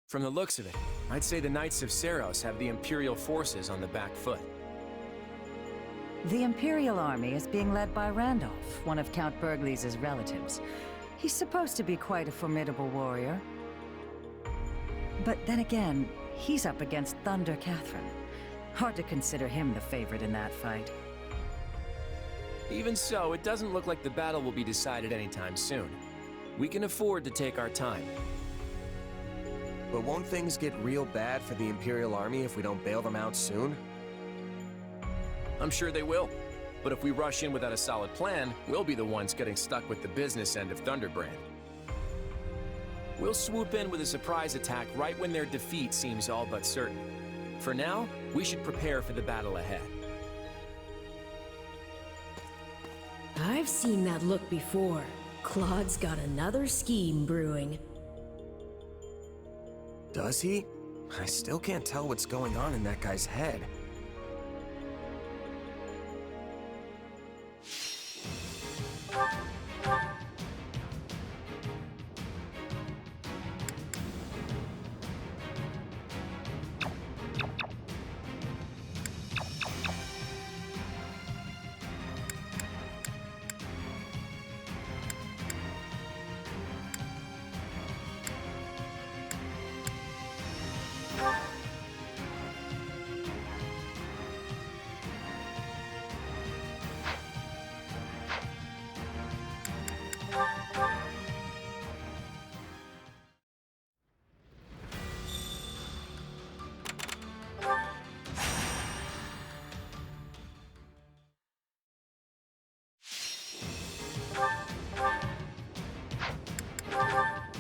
Speaker 5: From the looks of it, I'd say the Knights of Seros have the Imperial forces on the back foot.
Speaker 13: The Imperial army is being led by Randolph, one of Count Burgleys' relatives. He's supposed to be quite a formidable warrior. But then again, he's up against Thunder Catherine. Hard to consider him the favorite in that fight.
Speaker 5: Even so, it doesn't look like the battle will be decided anytime soon. We can afford to take our time.
Speaker 3: But won't things get real bad for the Imperial Army if we don't bail them out soon?
Speaker 5: I'm sure they will. But if we rush in without a solid plan, we'll be the ones getting stuck with the business end of Thunderbrand. We'll swoop in with a surprise attack right when their defeat seems all but certain. For now, we should prepare for the battle ahead.
Speaker 7: I've seen that look before. Claude's got another scheme brewing.
Speaker 3: Does he? I still can't tell what's going on in that guy's head.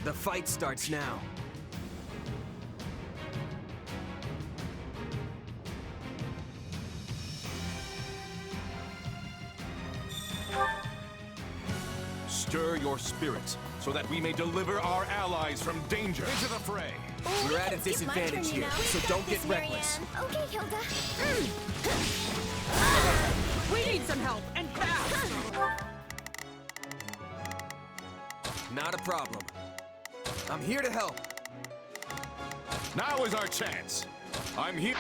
Speaker 3: The fight starts now.
Speaker 2: Stir your spirits so that we may deliver our allies from danger. Into the fray.
Speaker 12: Oh,
Speaker 3: We're at a disadvantage here, so don't get reckless.
Speaker 12: Okay, Hilda.
Speaker 15: We need some help, and fast!
Speaker 3: Not a problem. I'm here to help.
Speaker 2: Now is our chance. I'm here.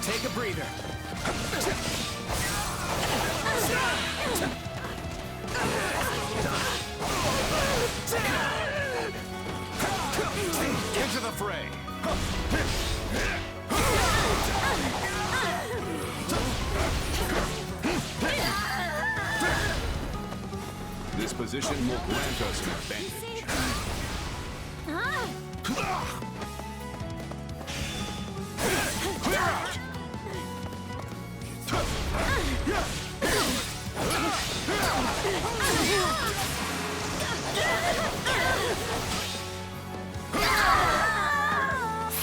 Speaker 3: Take a breather.
Speaker 2: Into the fray. This position will grant us an advantage. Clear out!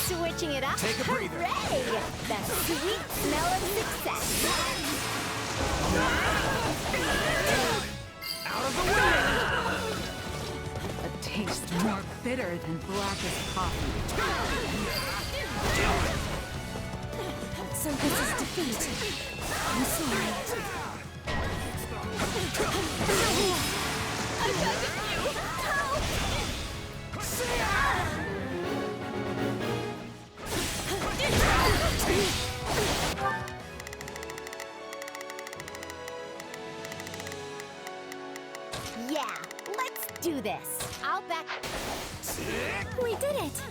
Speaker 12: Switching it up.
Speaker 3: Take a breather.
Speaker 12: Hooray! The sweet smell of success.
Speaker 3: Out of the way!
Speaker 14: A taste more bitter than blackest coffee.
Speaker 12: So this is defeat. I'm sorry. I'm begging you. Help! Yeah, let's do this. I'll back. We did it.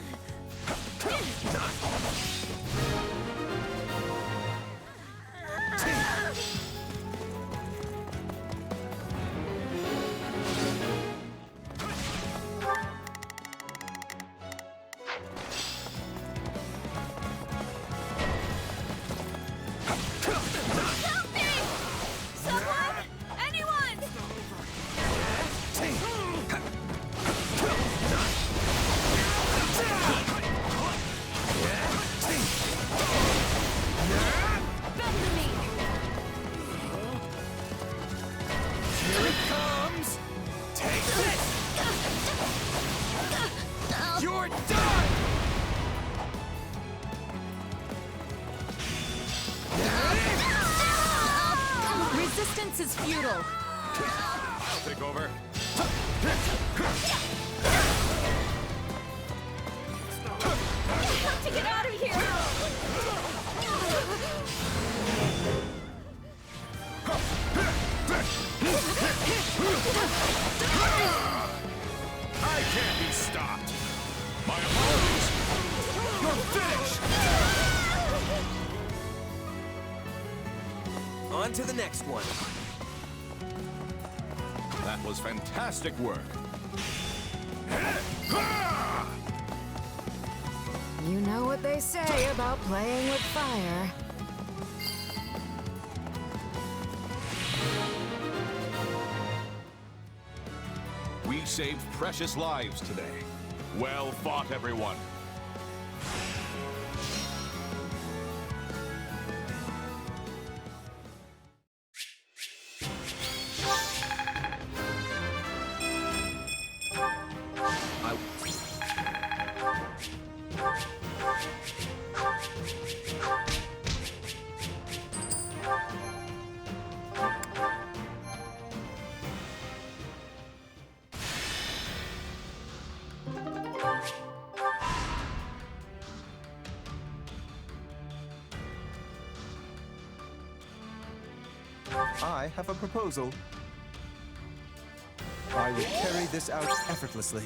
Speaker 12: Help me! Someone! Anyone! Bend to me!
Speaker 3: Here it comes! Take this! You're done!
Speaker 14: Resistance is futile.
Speaker 2: I'll take over.
Speaker 12: I have to get out of here!
Speaker 2: I can't be stopped. My apologies. You're finished.
Speaker 3: On to the next one.
Speaker 2: That was fantastic work.
Speaker 14: You know what they say about playing with fire.
Speaker 2: We saved precious lives today. Well fought, everyone.
Speaker 9: I have a proposal. I will carry this out effortlessly.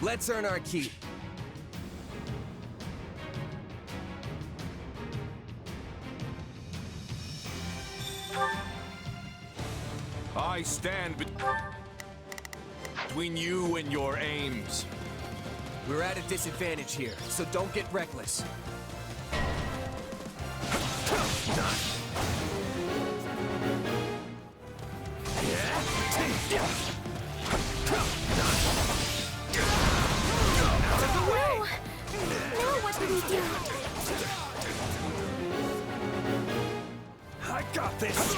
Speaker 3: Let's earn our keep.
Speaker 2: I stand between you and your aims.
Speaker 3: We're at a disadvantage here, so don't get reckless.
Speaker 12: Now what do we do?
Speaker 10: I got this!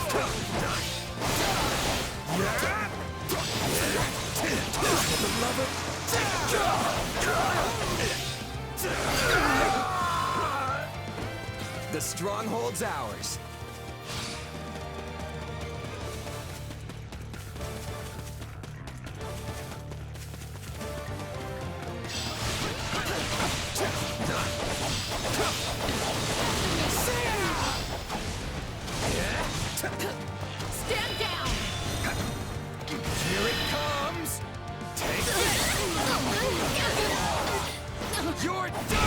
Speaker 3: The stronghold's ours.
Speaker 15: Stand down!
Speaker 3: Here it comes! Take this! You're done!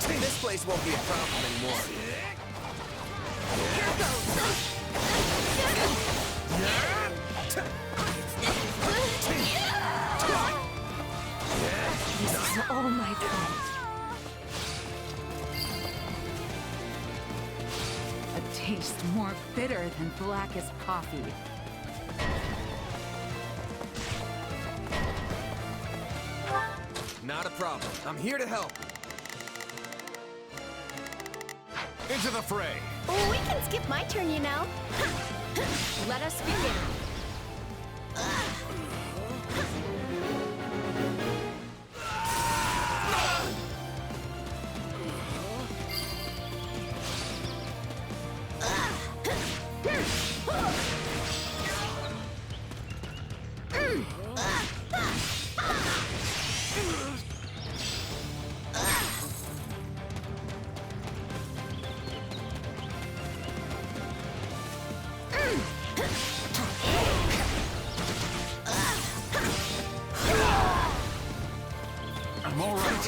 Speaker 3: This place won't be a problem anymore.
Speaker 15: Here goes!
Speaker 4: This is all my fault.
Speaker 14: A taste more bitter than blackest coffee.
Speaker 3: Not a problem. I'm here to help.
Speaker 2: Into the fray.
Speaker 12: Oh, we can skip my turn, you know.
Speaker 15: Let us begin.
Speaker 2: I'm all right.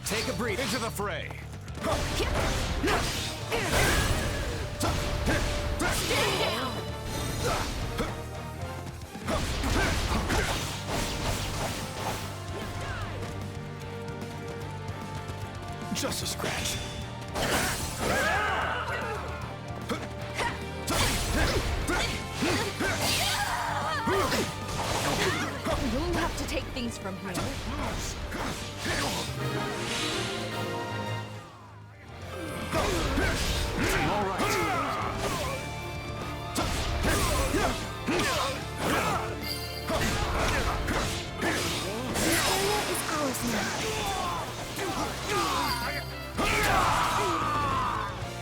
Speaker 3: Take a breather.
Speaker 2: Into the fray.
Speaker 15: Stand down!
Speaker 2: Just a scratch.
Speaker 15: You'll have to take things from here.
Speaker 2: All right.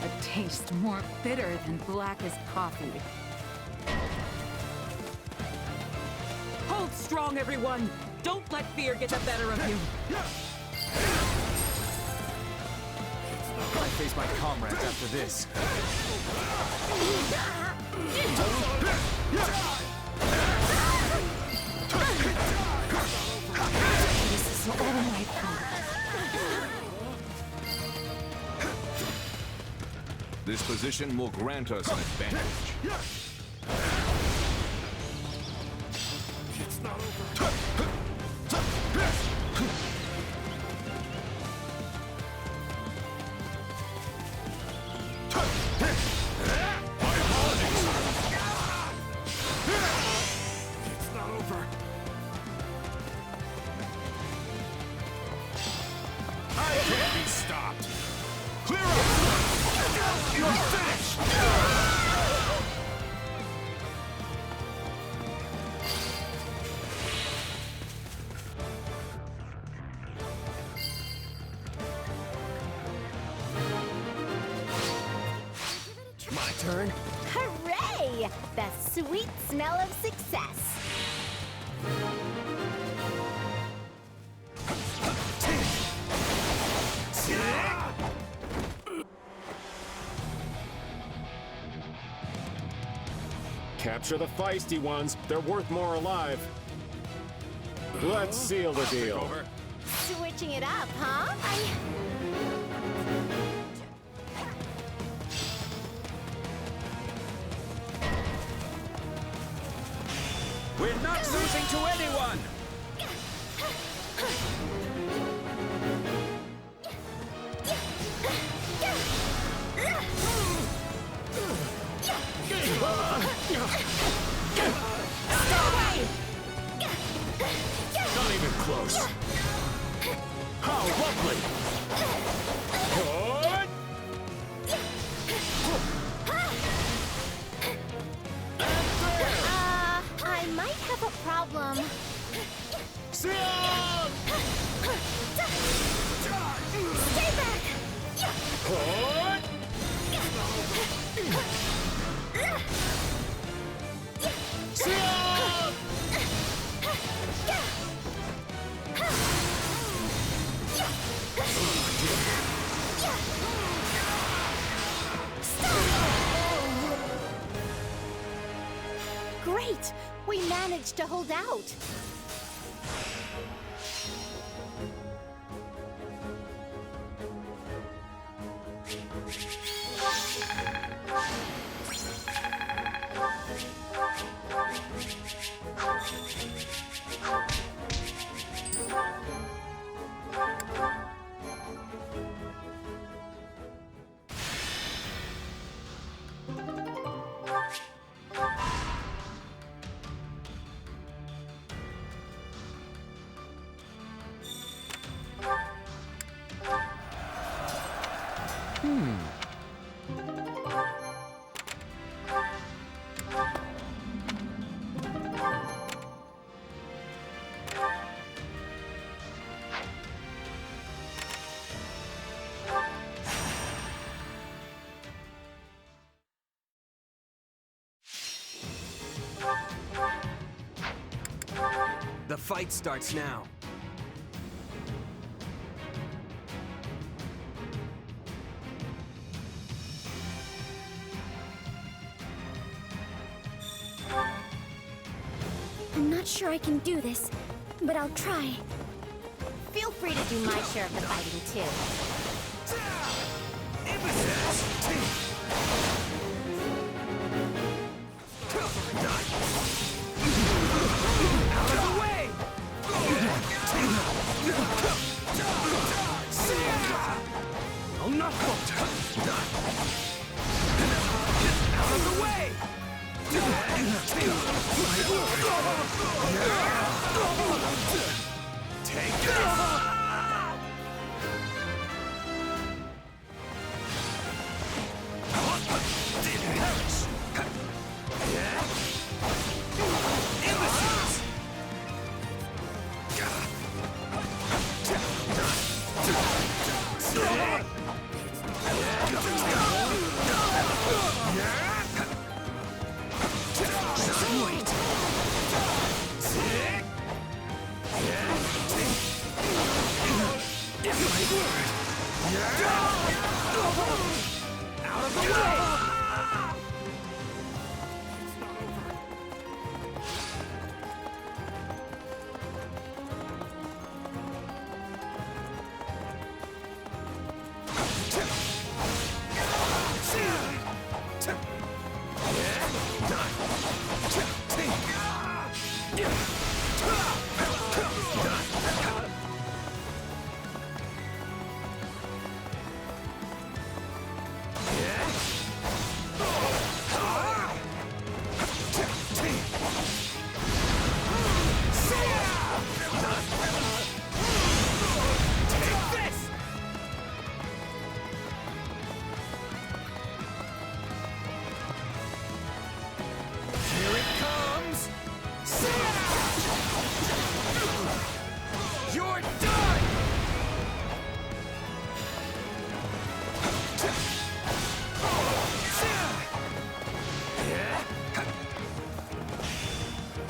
Speaker 14: A taste more bitter than blackest coffee.
Speaker 15: Hold strong, everyone! Don't let fear get the better of you!
Speaker 8: I face my comrades after this.
Speaker 4: This is all my fault.
Speaker 2: This position will grant us an advantage.
Speaker 10: It's not over. It's not over.
Speaker 12: turn. Hooray! The sweet smell of success.
Speaker 16: Capture the feisty ones. They're worth more alive. Let's seal the deal.
Speaker 12: Switching it up, huh?
Speaker 5: We're not losing to anyone!
Speaker 10: Not even close. How lovely! Good!
Speaker 12: I might have a problem. Stay back! Great! We managed to hold out!
Speaker 3: The fight starts now.
Speaker 12: I'm not sure I can do this, but I'll try. Feel free to do my share of the fighting, too.
Speaker 10: Out of the way!
Speaker 3: I'll not falter.
Speaker 10: Out of the way! Take this! Out of the way!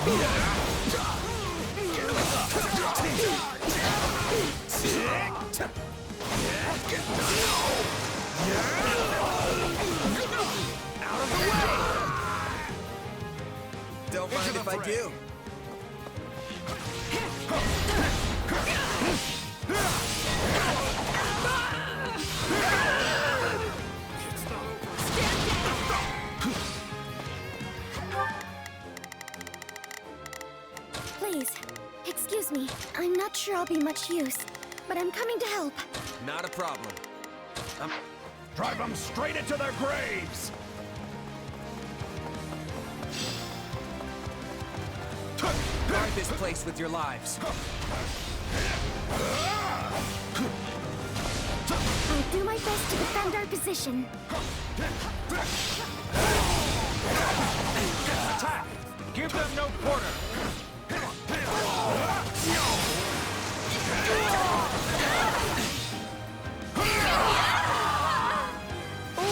Speaker 10: Out of the way!
Speaker 3: Don't mind if I do.
Speaker 12: Please, excuse me. I'm not sure I'll be much use, but I'm coming to help.
Speaker 3: Not a problem.
Speaker 10: Drive them straight into their graves!
Speaker 3: Guard this place with your lives.
Speaker 12: I'll do my best to defend our position.
Speaker 10: Attack! Give them no quarter!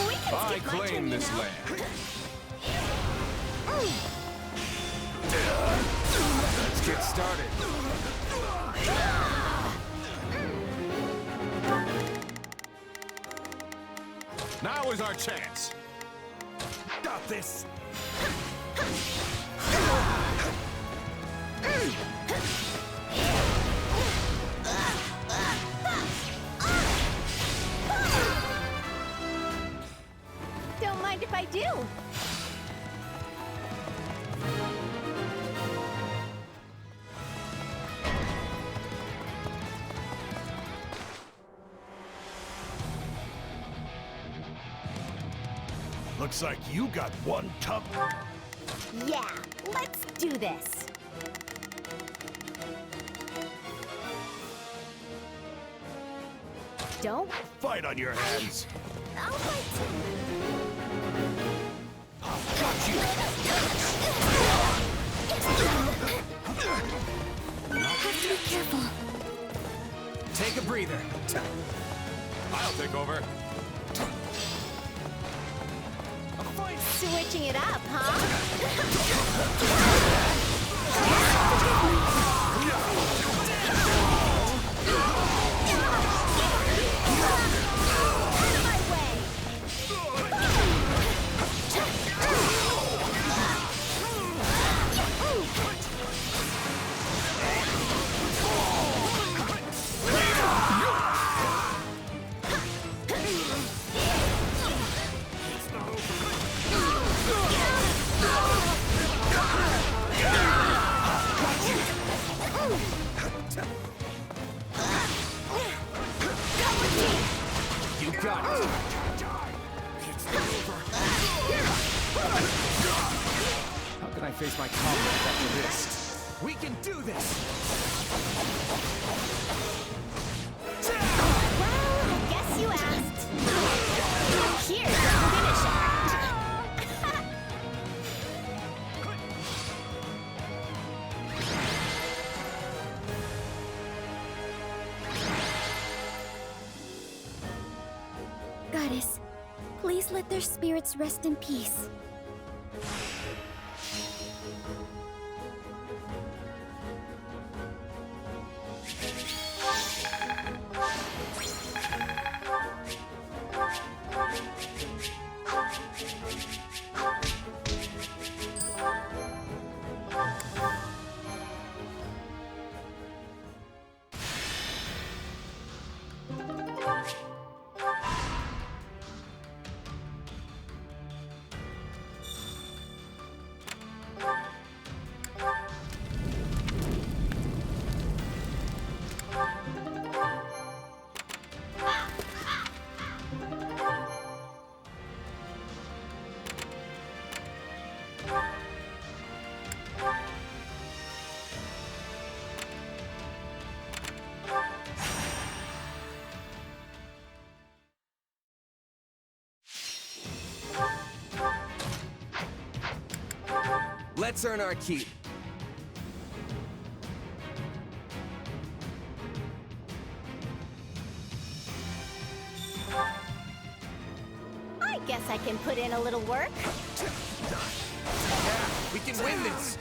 Speaker 12: We can
Speaker 2: I
Speaker 12: skip my
Speaker 2: claim
Speaker 12: turn,
Speaker 2: this
Speaker 12: you know.
Speaker 2: land.
Speaker 3: Let's get started.
Speaker 2: Now is our chance.
Speaker 10: Got this!
Speaker 12: Don't mind if I do.
Speaker 10: Looks like you got one tough...
Speaker 12: Yeah, let's do this. Don't
Speaker 10: Fight on your hands!
Speaker 12: I'll fight.
Speaker 10: Got you!
Speaker 12: Have to be careful.
Speaker 3: Take a breather.
Speaker 2: I'll take over.
Speaker 12: Switching it up, huh? Out of my way!
Speaker 3: You got it.
Speaker 8: How can I face my comrades after this?
Speaker 3: We can do this!
Speaker 12: Well, I guess you asked. Here's the finisher. Goddess, please let their spirits rest in peace.
Speaker 3: Let's earn our keep.
Speaker 12: I guess I can put in a little work.
Speaker 3: Yeah, we can win this!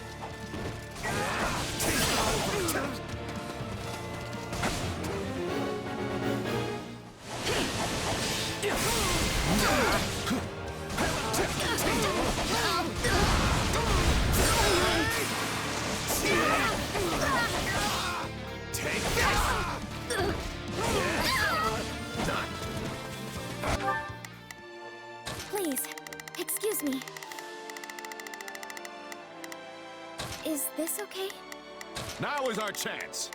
Speaker 12: Is this okay?
Speaker 2: Now is our chance.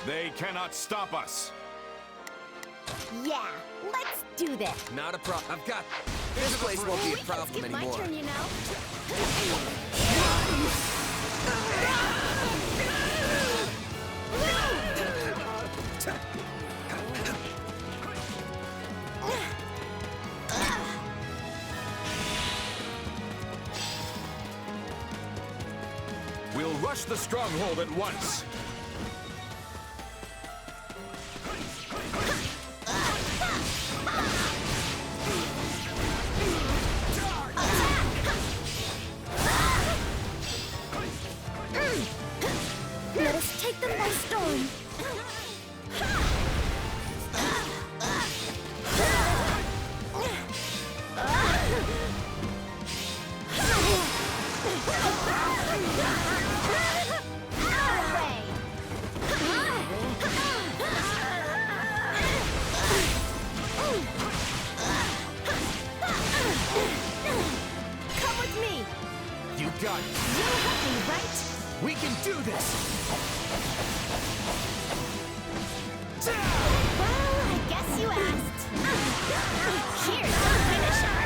Speaker 2: They cannot stop us.
Speaker 12: Yeah, let's do this.
Speaker 3: Not a problem. I've got... This place won't be a problem
Speaker 12: Skip my
Speaker 3: anymore.
Speaker 12: turn, you know.
Speaker 2: We'll rush the stronghold at once.
Speaker 12: Let us take them by storm. Come with me.
Speaker 3: You got it.
Speaker 12: You help me, right?
Speaker 3: We can do this!
Speaker 12: Well, I guess you asked. Here's the finisher.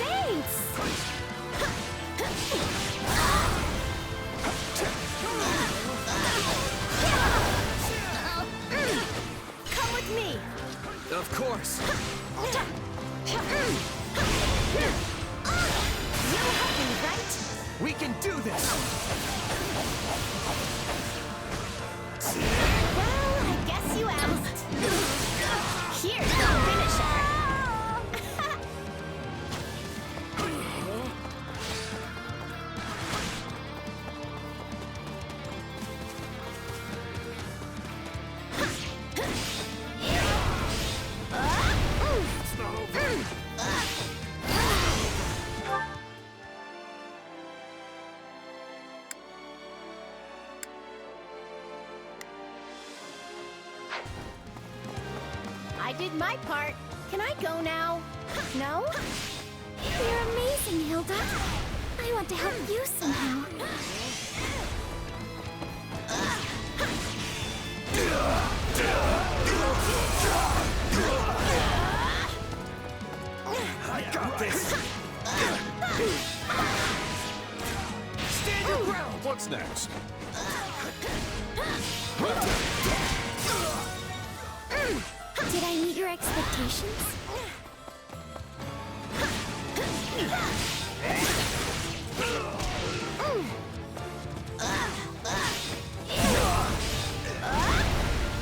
Speaker 12: Thanks. Come with me.
Speaker 3: Of course.
Speaker 12: You help me, right?
Speaker 3: We can do this!
Speaker 12: Well, I guess you asked. Here's the finisher. I did my part. Can I go now? No? You're amazing, Hilda. I want to help you somehow.
Speaker 10: I got this!
Speaker 2: Stand your ground! What's next?
Speaker 12: Did I meet your expectations?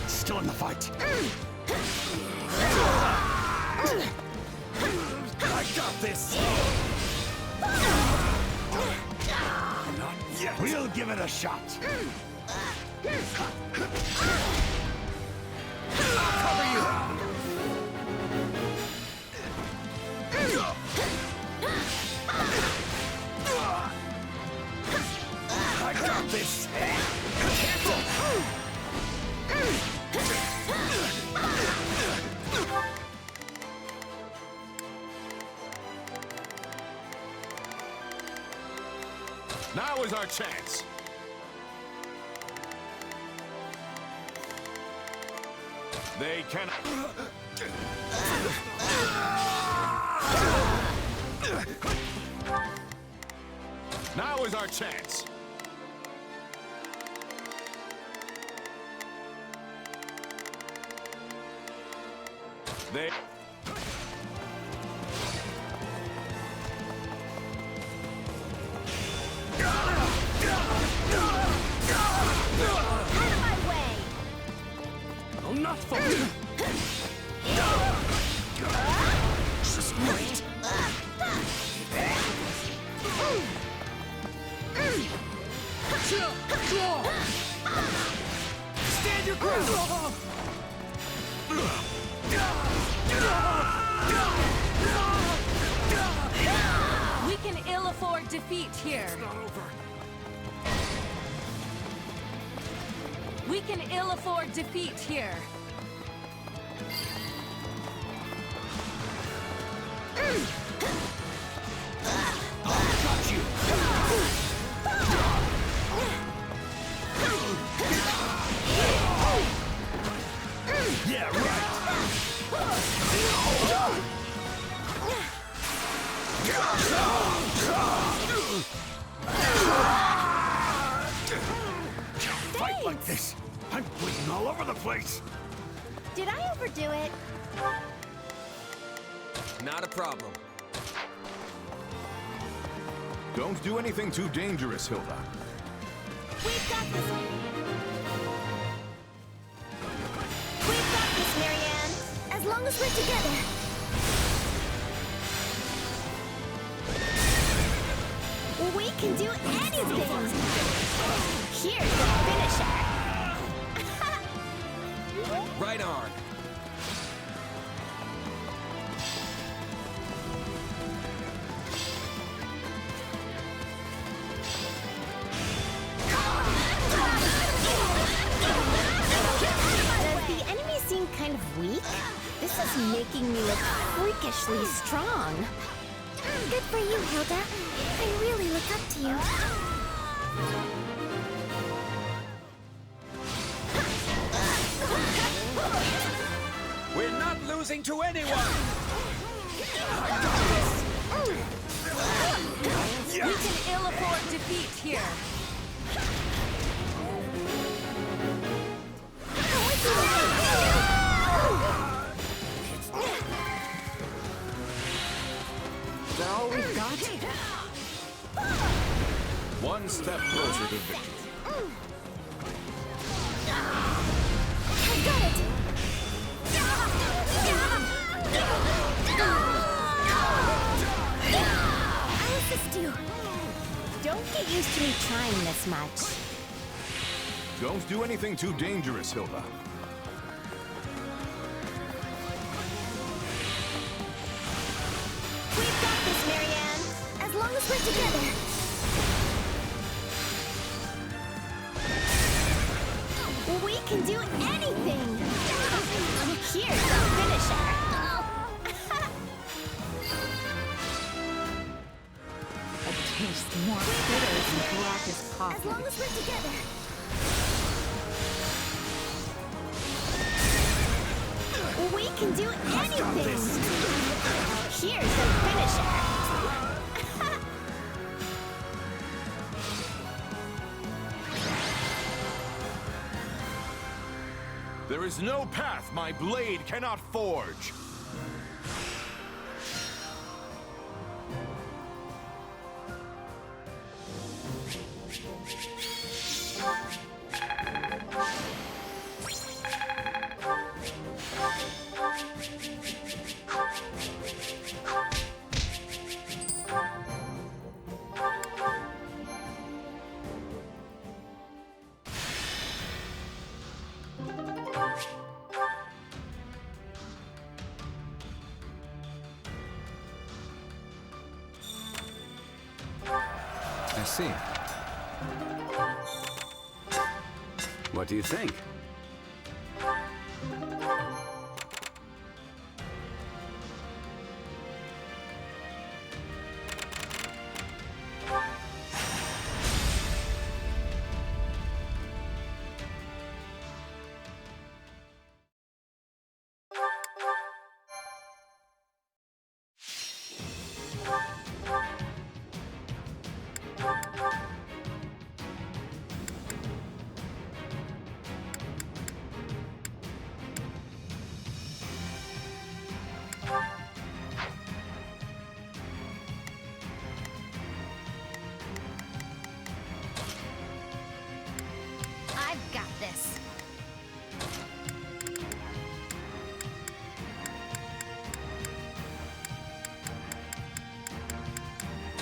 Speaker 10: Still in the fight. I got this! Not yet. We'll give it a shot. I'll cover you! I got this!
Speaker 2: Now is our chance. They cannot... Now is our chance. They...
Speaker 12: Out of my way!
Speaker 10: I'll not fall.
Speaker 3: Just wait.
Speaker 10: Stand your ground!
Speaker 14: We can ill afford defeat here.
Speaker 10: It's not over.
Speaker 14: We can ill afford defeat here.
Speaker 10: I'm bleeding all over the place!
Speaker 12: Did I overdo it?
Speaker 5: Not a problem.
Speaker 2: Don't do anything too dangerous, Hilda.
Speaker 12: We've got this. We've got this, Marianne. As long as we're together. We can do anything. Here's the finisher.
Speaker 5: Right on.
Speaker 12: Does the enemy seem kind of weak? This is making me look freakishly strong. Good for you, Hilda. I really look up to you.
Speaker 5: We're not losing to anyone!
Speaker 15: You can ill afford defeat here.
Speaker 5: Is that all we've got?
Speaker 2: One step closer to victory.
Speaker 12: I got it! I'll assist you. Don't get used to me trying this much.
Speaker 2: Don't do anything too dangerous, Hilda.
Speaker 12: We've got this, Marianne. As long as we're together. We can do anything. Here's the finisher.
Speaker 15: A taste more bitter than black as coffee.
Speaker 12: As long as we're together. We can do anything. Here's the finisher.
Speaker 2: There is no path my blade cannot forge.
Speaker 17: I see. What do you think?
Speaker 12: I've got this.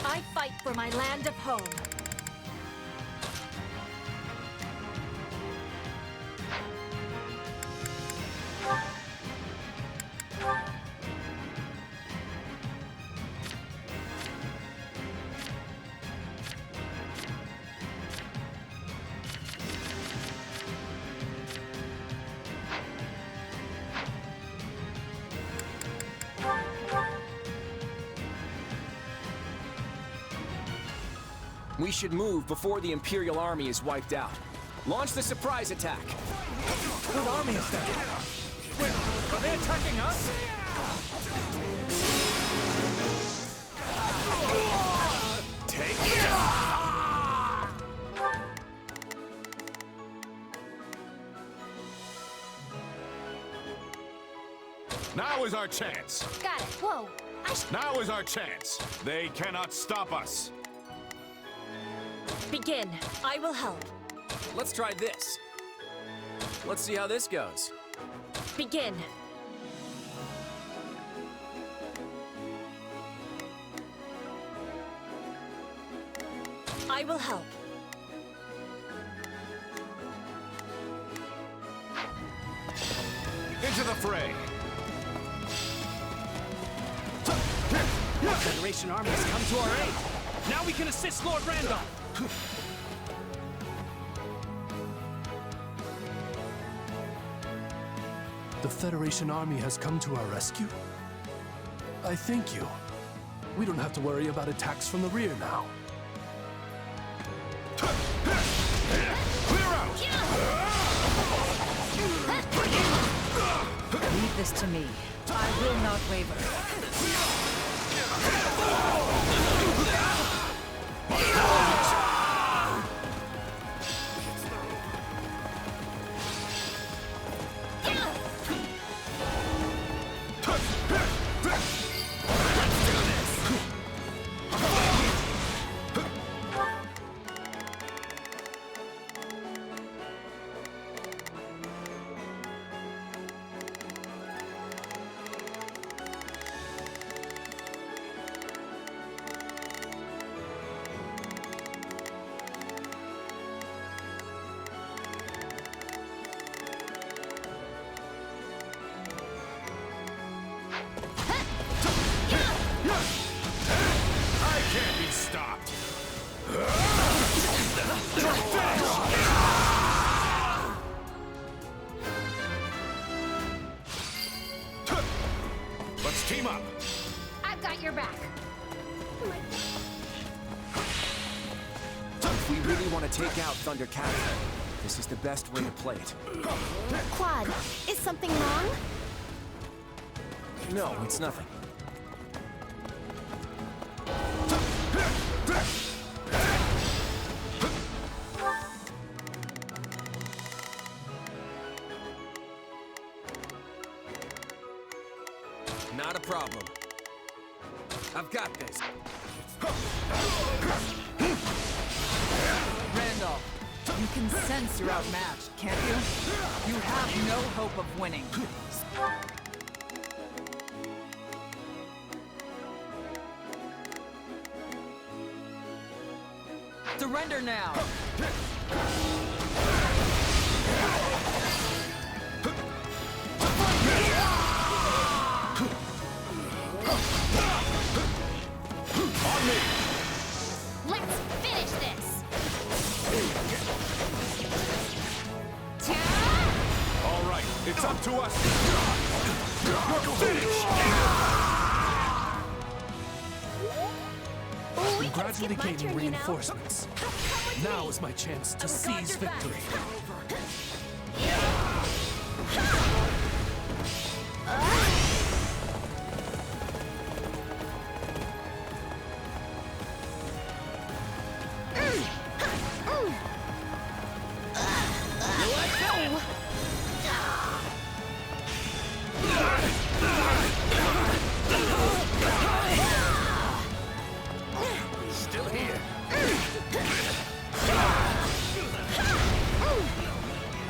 Speaker 15: I fight for my land of home.
Speaker 5: We should move before the Imperial army is wiped out. Launch the surprise attack.
Speaker 8: What army is that? Wait, are they attacking us?
Speaker 10: Take it!
Speaker 2: Now is our chance.
Speaker 12: Got it. Whoa.
Speaker 2: Now is our chance. They cannot stop us.
Speaker 12: Begin. I will help.
Speaker 5: Let's try this. Let's see how this goes.
Speaker 12: Begin. I will help.
Speaker 2: Into the fray.
Speaker 8: The Federation army has come to our aid. Now we can assist Lord Randolph.
Speaker 18: The Federation army has come to our rescue? I thank you. We don't have to worry about attacks from the rear now.
Speaker 2: Clear out!
Speaker 13: Leave this to me. I will not waver.
Speaker 2: Let's team up.
Speaker 12: I've got your back.
Speaker 5: If we really want to take out Thunder Capital, this is the best way to play it.
Speaker 12: Claude, is something wrong?
Speaker 5: No, it's nothing. Not a problem. I've got this.
Speaker 15: Randolph, you can sense you're outmatched, can't you? You have no hope of winning. Surrender now!
Speaker 2: On me!
Speaker 12: Let's finish this!
Speaker 2: All right, it's up to us. Finish!
Speaker 18: I'm gradually gaining reinforcements. Now is my chance to seize victory.
Speaker 10: Still here.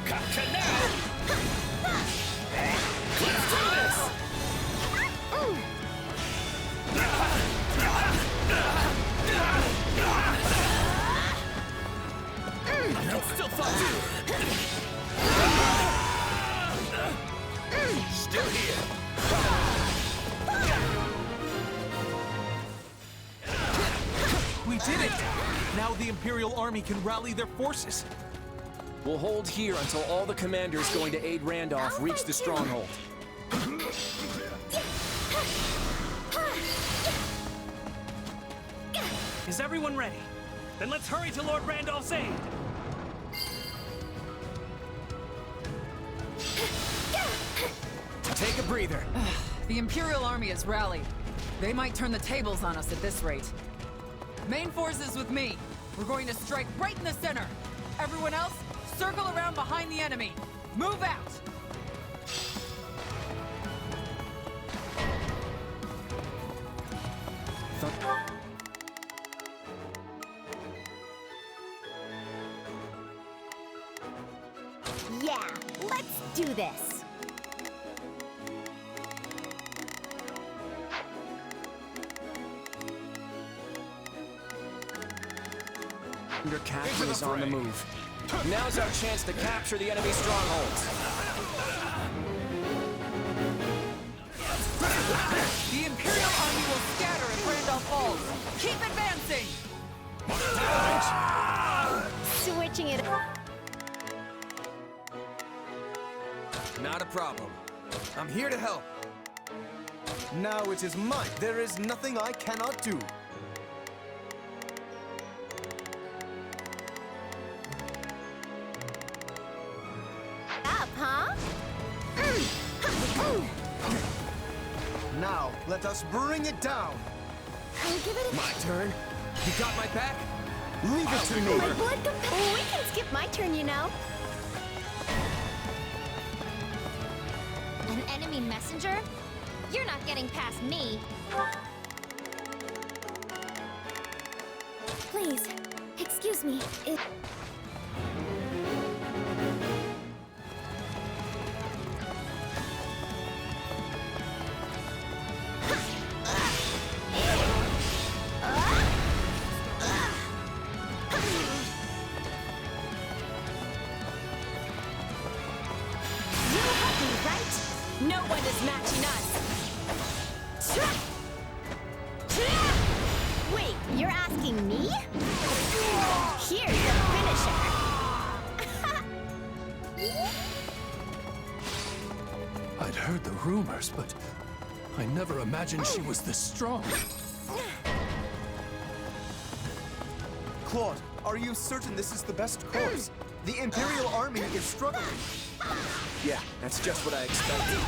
Speaker 10: Gotcha now. Let's do this.
Speaker 8: No, still thought.
Speaker 10: Still here.
Speaker 8: We did it! Now the Imperial Army can rally their forces.
Speaker 5: We'll hold here until all the commanders going to aid Randolph reach the stronghold.
Speaker 8: Is everyone ready? Then let's hurry to Lord Randolph's aid!
Speaker 5: Take a breather.
Speaker 15: The Imperial Army has rallied. They might turn the tables on us at this rate. Main forces with me. We're going to strike right in the center. Everyone else, circle around behind the enemy. Move out!
Speaker 12: do this.
Speaker 5: Your captain is on the move. Now's our chance to capture the enemy strongholds.
Speaker 15: The Imperial army will scatter if Randolph falls. Keep advancing!
Speaker 12: Switching it up.
Speaker 3: Not a problem. I'm here to help.
Speaker 9: Now it is mine. There is nothing I cannot do.
Speaker 12: Up, huh?
Speaker 9: Now, let us bring it down.
Speaker 12: I'll give it a...
Speaker 3: My turn. You got my back?
Speaker 9: Leave it to me.
Speaker 12: My blood oh, we can skip my turn, you know. An enemy messenger? You're not getting past me. Please, excuse me.
Speaker 7: No one is matching us.
Speaker 12: Wait, you're asking me? Here's the finisher.
Speaker 18: I'd heard the rumors, but I never imagined she was this strong.
Speaker 9: Claude, are you certain this is the best course? The Imperial army is struggling.
Speaker 5: Yeah, that's just what I expected.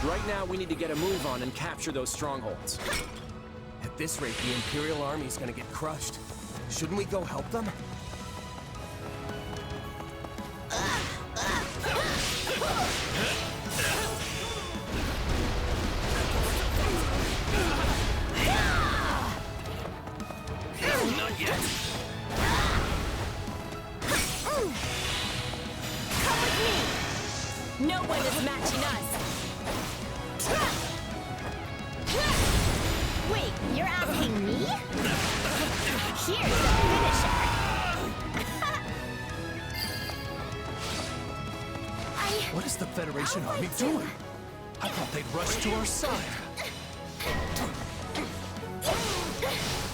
Speaker 5: Right now, we need to get a move on and capture those strongholds.
Speaker 3: At this rate, the Imperial army's gonna get crushed. Shouldn't we go help them?
Speaker 10: Not yet.
Speaker 12: Come with me.
Speaker 7: No one is matching us.
Speaker 12: Wait, you're asking me? Here's the finisher.
Speaker 18: What is the Federation army doing? I thought they'd rush to our side.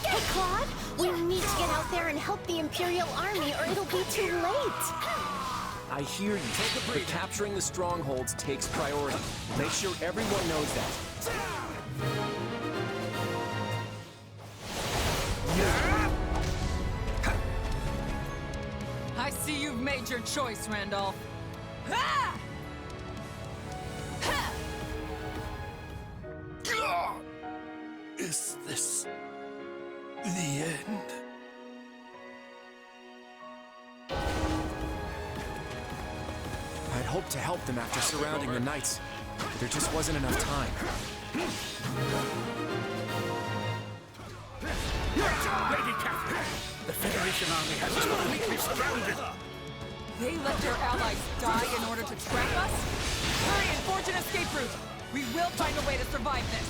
Speaker 12: Hey, Claude, we need to get out there and help the Imperial army or it'll be too late.
Speaker 5: I hear you, but capturing the strongholds takes priority. Make sure everyone knows that.
Speaker 15: I see you've made your choice, Randolph. Ah!
Speaker 18: Is this the end?
Speaker 5: I'd hoped to help them after surrounding the Knights, but there just wasn't enough time.
Speaker 10: Lady Catherine, the Federation army has us completely surrounded.
Speaker 15: They let their allies die in order to trap us? Hurry and forge an escape route! We will find a way to survive this!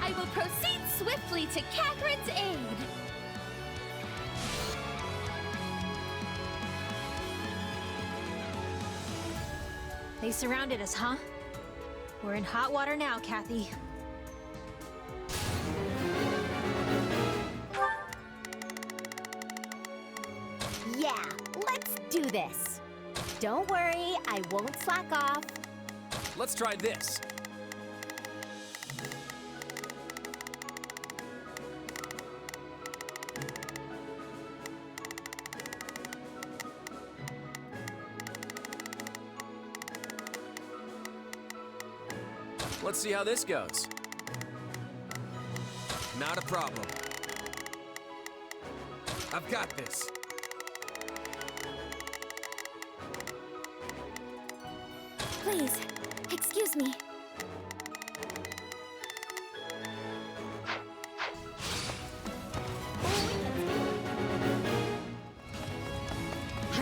Speaker 12: I will proceed swiftly to Catherine's aid.
Speaker 4: They surrounded us, huh? We're in hot water now, Kathy.
Speaker 12: Yeah, let's do this. Don't worry, I won't slack off.
Speaker 5: Let's try this. Let's see how this goes.
Speaker 3: Not a problem. I've got this.
Speaker 12: Please, excuse me.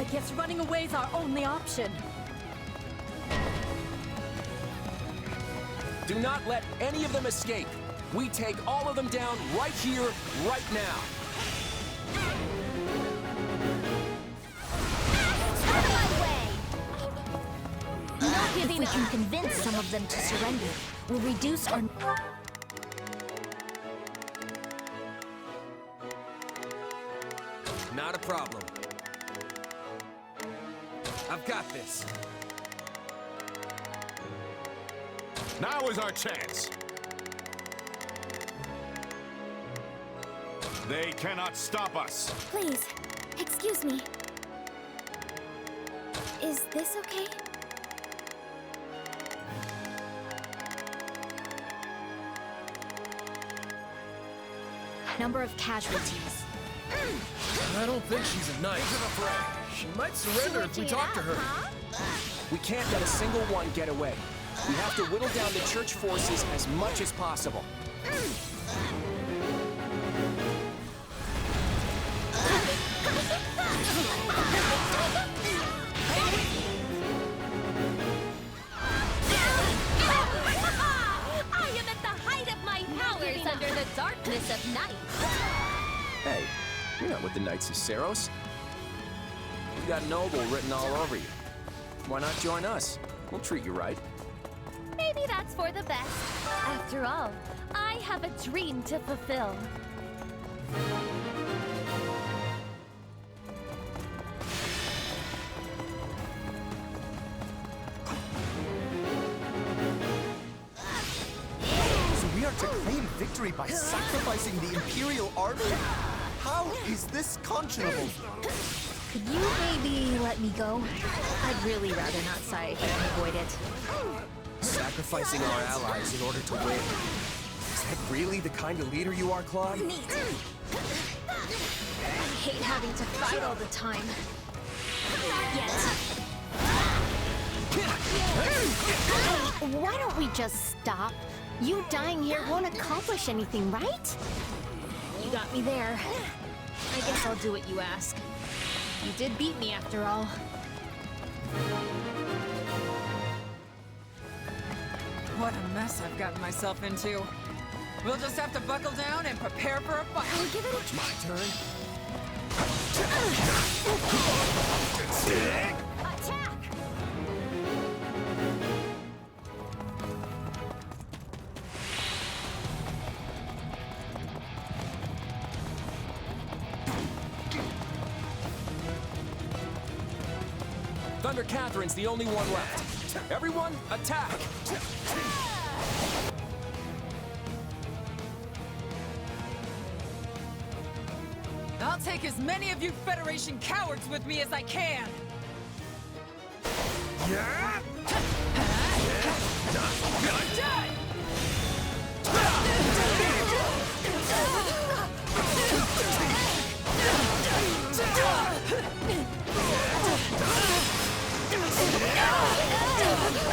Speaker 7: I guess running away's our only option.
Speaker 5: Do not let any of them escape. We take all of them down right here, right now.
Speaker 12: Out of my way! If we can convince some of them to surrender, we'll reduce our...
Speaker 5: Not a problem. I've got this.
Speaker 2: Now is our chance. They cannot stop us.
Speaker 12: Please, excuse me. Is this okay? Number of casualties.
Speaker 11: I don't think she's a knight. She might surrender if we talk to her.
Speaker 5: We can't let a single one get away. We have to whittle down the church forces as much as possible.
Speaker 12: I am at the height of my powers under the darkness of night.
Speaker 5: Hey, you're not with the Knights of Saros. You got noble written all over you. Why not join us? We'll treat you right.
Speaker 12: Maybe that's for the best. After all, I have a dream to fulfill.
Speaker 9: So we are to claim victory by sacrificing the Imperial army? How is this conscionable?
Speaker 12: Could you maybe let me go? I'd really rather not sigh if I can avoid it.
Speaker 3: Sacrificing our allies in order to win. Is that really the kind of leader you are, Claude?
Speaker 12: Neat. I hate having to fight all the time. Not yet. Why don't we just stop? You dying here won't accomplish anything, right? You got me there. I guess I'll do what you ask. You did beat me after all.
Speaker 15: What a mess I've gotten myself into. We'll just have to buckle down and prepare for a fight.
Speaker 12: I'll give it a try.
Speaker 3: My turn.
Speaker 12: Attack!
Speaker 5: Thunder Catherine's the only one left. Everyone, attack!
Speaker 15: I'll take as many of you Federation cowards with me as I can!
Speaker 10: Yeah?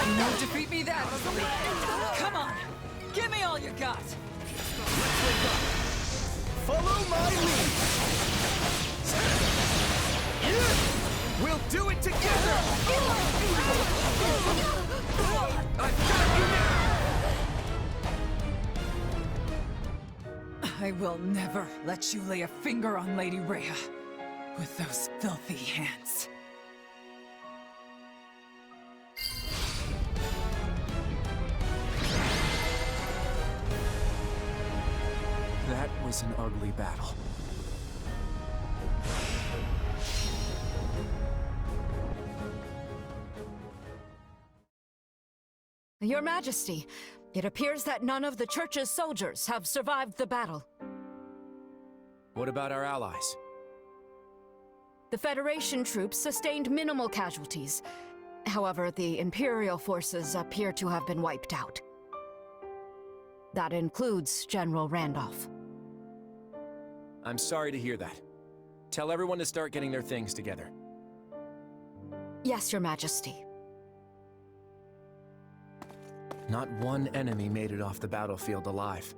Speaker 15: You won't defeat me that easily. Come on, give me all you got.
Speaker 9: Follow my lead! We'll do it together!
Speaker 15: I've got you now! I will never let you lay a finger on Lady Rhea with those filthy hands.
Speaker 5: That was an ugly battle.
Speaker 7: Your Majesty, it appears that none of the Church's soldiers have survived the battle.
Speaker 5: What about our allies?
Speaker 7: The Federation troops sustained minimal casualties. However, the Imperial forces appear to have been wiped out. That includes General Randolph.
Speaker 5: I'm sorry to hear that. Tell everyone to start getting their things together.
Speaker 7: Yes, Your Majesty.
Speaker 5: Not one enemy made it off the battlefield alive.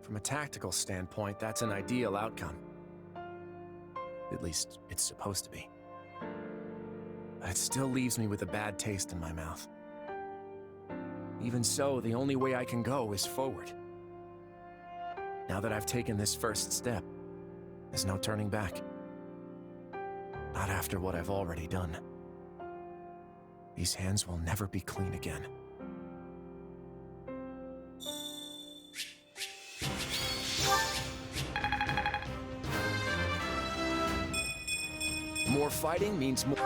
Speaker 5: From a tactical standpoint, that's an ideal outcome. At least, it's supposed to be. It still leaves me with a bad taste in my mouth. Even so, the only way I can go is forward. Now that I've taken this first step, there's no turning back. Not after what I've already done. These hands will never be clean again. More fighting means more...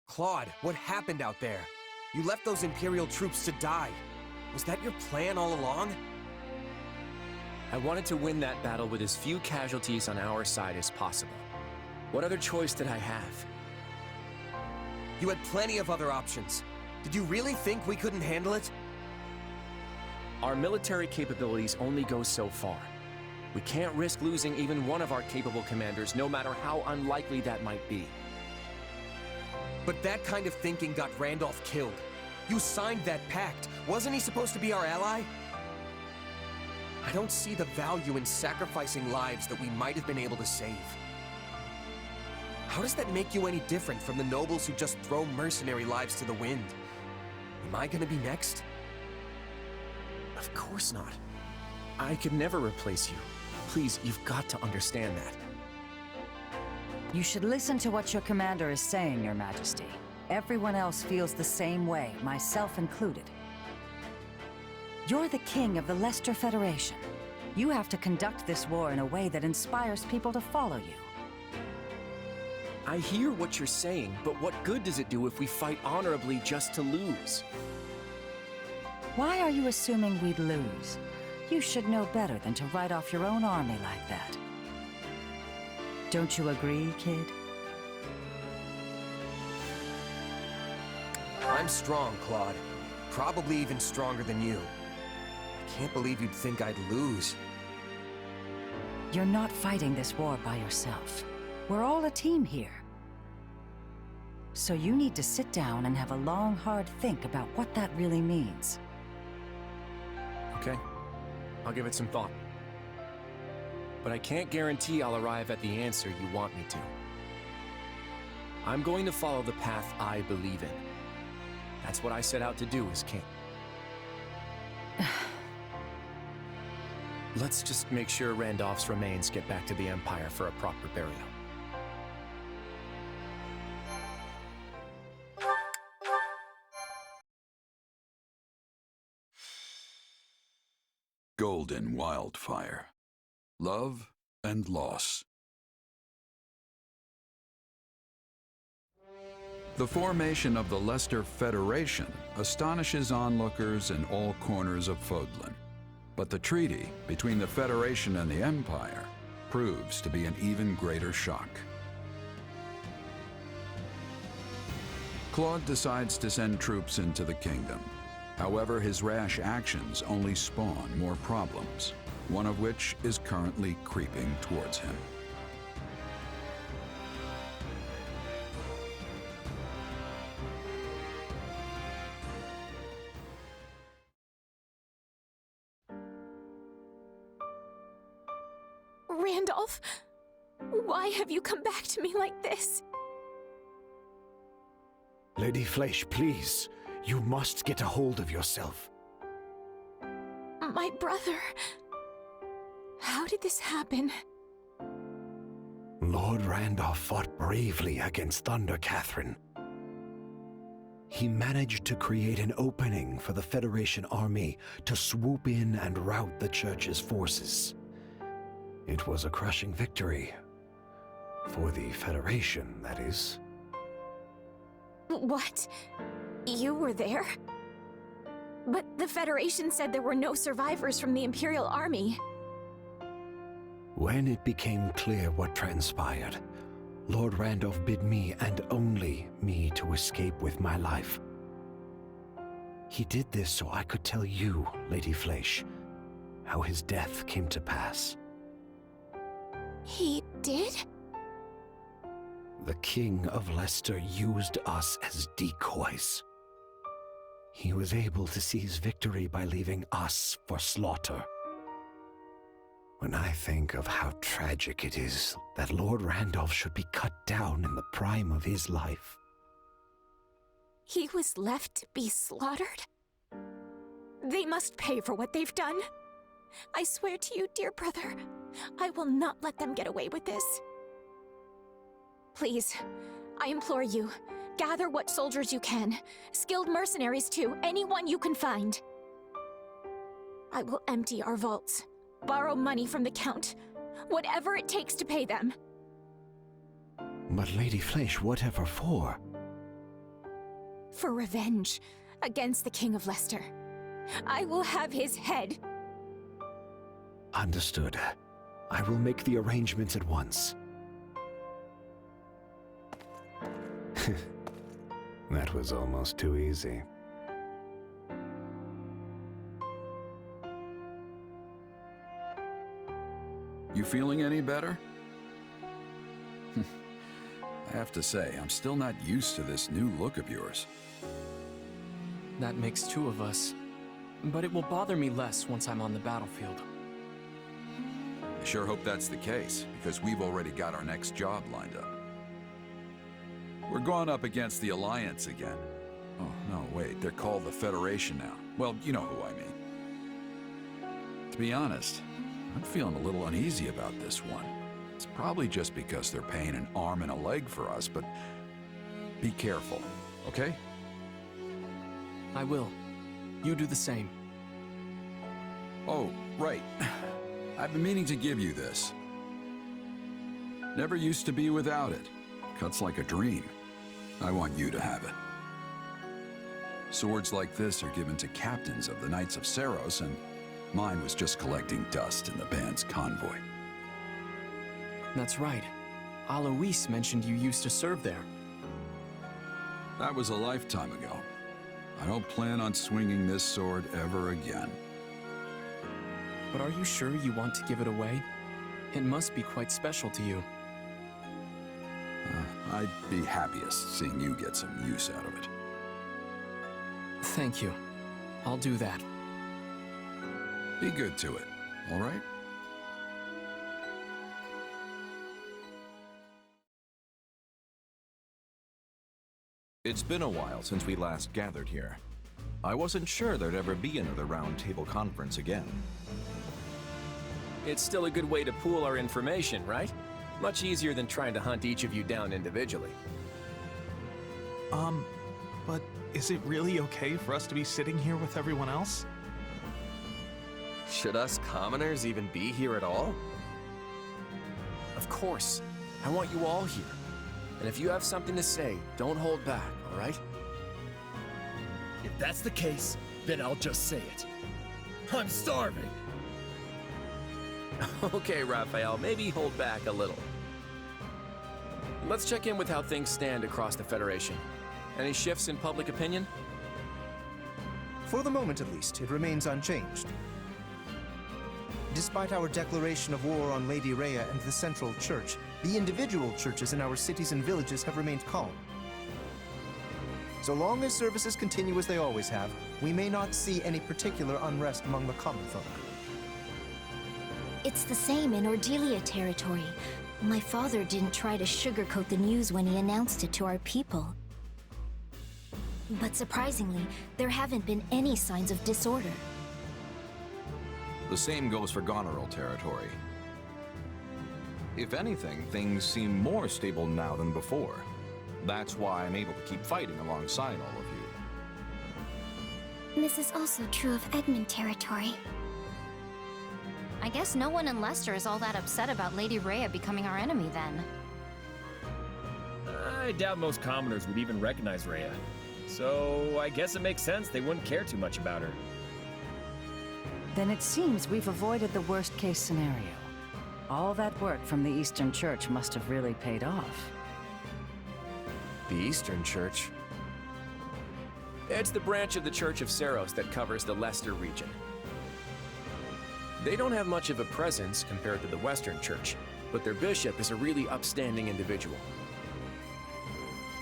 Speaker 3: Claude, what happened out there? You left those Imperial troops to die. Was that your plan all along?
Speaker 5: I wanted to win that battle with as few casualties on our side as possible. What other choice did I have?
Speaker 3: You had plenty of other options. Did you really think we couldn't handle it?
Speaker 5: Our military capabilities only go so far. We can't risk losing even one of our capable commanders, no matter how unlikely that might be.
Speaker 3: But that kind of thinking got Randolph killed. You signed that pact. Wasn't he supposed to be our ally? I don't see the value in sacrificing lives that we might have been able to save. How does that make you any different from the nobles who just throw mercenary lives to the wind? Am I gonna be next?
Speaker 5: Of course not. I could never replace you. Please, you've got to understand that.
Speaker 13: You should listen to what your commander is saying, Your Majesty. Everyone else feels the same way, myself included. You're the king of the Leicester Federation. You have to conduct this war in a way that inspires people to follow you.
Speaker 5: I hear what you're saying, but what good does it do if we fight honorably just to lose?
Speaker 13: Why are you assuming we'd lose? You should know better than to write off your own army like that. Don't you agree, kid?
Speaker 3: I'm strong, Claude. Probably even stronger than you. I can't believe you'd think I'd lose.
Speaker 13: You're not fighting this war by yourself. We're all a team here. So you need to sit down and have a long, hard think about what that really means.
Speaker 5: Okay. I'll give it some thought. But I can't guarantee I'll arrive at the answer you want me to. I'm going to follow the path I believe in. That's what I set out to do as king. Let's just make sure Randolph's remains get back to the Empire for a proper burial.
Speaker 19: Golden Wildfire. Love and loss. The formation of the Leicester Federation astonishes onlookers in all corners of Fodlan. But the treaty between the Federation and the Empire proves to be an even greater shock. Claude decides to send troops into the kingdom. However, his rash actions only spawn more problems, one of which is currently creeping towards him.
Speaker 12: Randolph, why have you come back to me like this?
Speaker 10: Lady Flesh, please. You must get a hold of yourself.
Speaker 12: My brother... How did this happen?
Speaker 10: Lord Randolph fought bravely against Thunder Catherine. He managed to create an opening for the Federation army to swoop in and rout the Church's forces. It was a crushing victory. For the Federation, that is.
Speaker 12: What? You were there? But the Federation said there were no survivors from the Imperial Army.
Speaker 10: When it became clear what transpired, Lord Randolph bid me, and only me, to escape with my life. He did this so I could tell you, Lady Flesh, how his death came to pass.
Speaker 12: He did?
Speaker 10: The King of Leicester used us as decoys. He was able to seize victory by leaving us for slaughter. When I think of how tragic it is that Lord Randolph should be cut down in the prime of his life.
Speaker 12: He was left to be slaughtered? They must pay for what they've done. I swear to you, dear brother, I will not let them get away with this. Please, I implore you, gather what soldiers you can, skilled mercenaries too, anyone you can find. I will empty our vaults, borrow money from the Count, whatever it takes to pay them.
Speaker 10: But Lady Fleisch, whatever for?
Speaker 12: For revenge against the King of Leicester. I will have his head.
Speaker 10: Understood. I will make the arrangements at once. That was almost too easy.
Speaker 19: You feeling any better? I have to say, I'm still not used to this new look of yours.
Speaker 20: That makes two of us. But it will bother me less once I'm on the battlefield.
Speaker 19: I sure hope that's the case, because we've already got our next job lined up. We're going up against the Alliance again. Oh, no, wait, they're called the Federation now. Well, you know who I mean. To be honest, I'm feeling a little uneasy about this one. It's probably just because they're paying an arm and a leg for us, but be careful, okay?
Speaker 20: I will. You do the same.
Speaker 19: Oh, right. I've been meaning to give you this. Never used to be without it. Cuts like a dream. I want you to have it. Swords like this are given to captains of the Knights of Seiros, and mine was just collecting dust in the band's convoy.
Speaker 20: That's right. Alois mentioned you used to serve there.
Speaker 19: That was a lifetime ago. I don't plan on swinging this sword ever again.
Speaker 20: But are you sure you want to give it away? It must be quite special to you.
Speaker 19: I'd be happiest seeing you get some use out of it.
Speaker 20: Thank you. I'll do that.
Speaker 19: Be good to it, all right?
Speaker 2: It's been a while since we last gathered here. I wasn't sure there'd ever be another roundtable conference again.
Speaker 5: It's still a good way to pool our information, right? Much easier than trying to hunt each of you down individually.
Speaker 8: But is it really okay for us to be sitting here with everyone else?
Speaker 3: Should us commoners even be here at all?
Speaker 5: Of course. I want you all here. And if you have something to say, don't hold back, all right?
Speaker 11: If that's the case, then I'll just say it. I'm starving!
Speaker 5: Okay, Raphael, maybe hold back a little. Let's check in with how things stand across the Federation. Any shifts in public opinion?
Speaker 9: For the moment at least, it remains unchanged. Despite our declaration of war on Lady Rhea and the Central Church, the individual churches in our cities and villages have remained calm. So long as services continue as they always have, we may not see any particular unrest among the common folk.
Speaker 12: It's the same in Ordelia territory. My father didn't try to sugarcoat the news when he announced it to our people. But surprisingly, there haven't been any signs of disorder.
Speaker 2: The same goes for Goneril territory. If anything, things seem more stable now than before. That's why I'm able to keep fighting alongside all of you.
Speaker 12: This is also true of Egmont territory.
Speaker 4: I guess no one in Leicester is all that upset about Lady Rhea becoming our enemy then.
Speaker 11: I doubt most commoners would even recognize Rhea. So I guess it makes sense they wouldn't care too much about her.
Speaker 13: Then it seems we've avoided the worst-case scenario. All that work from the Eastern Church must have really paid off.
Speaker 3: The Eastern Church?
Speaker 5: It's the branch of the Church of Seiros that covers the Leicester region. They don't have much of a presence compared to the Western Church, but their bishop is a really upstanding individual.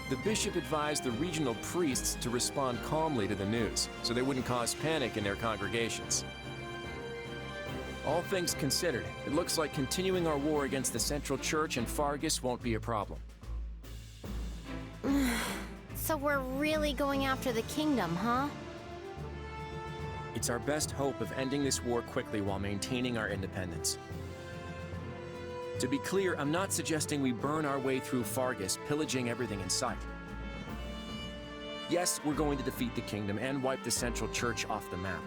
Speaker 5: The bishop advised the regional priests to respond calmly to the news, so they wouldn't cause panic in their congregations. All things considered, it looks like continuing our war against the Central Church and Fargus won't be a problem.
Speaker 21: So we're really going after the kingdom, huh?
Speaker 5: It's our best hope of ending this war quickly while maintaining our independence. To be clear, I'm not suggesting we burn our way through Fargus, pillaging everything in sight. Yes, we're going to defeat the kingdom and wipe the Central Church off the map,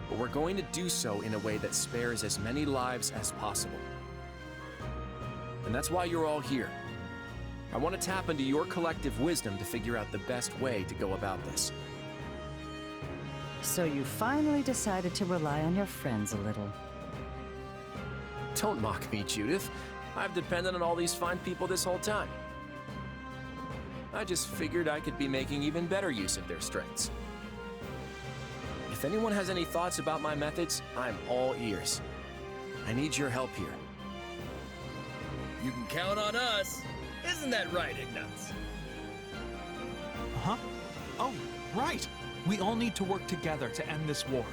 Speaker 5: but we're going to do so in a way that spares as many lives as possible. And that's why you're all here. I want to tap into your collective wisdom to figure out the best way to go about this.
Speaker 13: So you finally decided to rely on your friends a little.
Speaker 5: Don't mock me, Judith. I've depended on all these fine people this whole time. I just figured I could be making even better use of their strengths. If anyone has any thoughts about my methods, I'm all ears. I need your help here.
Speaker 11: You can count on us. Isn't that right, Ignaz?
Speaker 8: Huh? Oh, right. We all need to work together to end this war.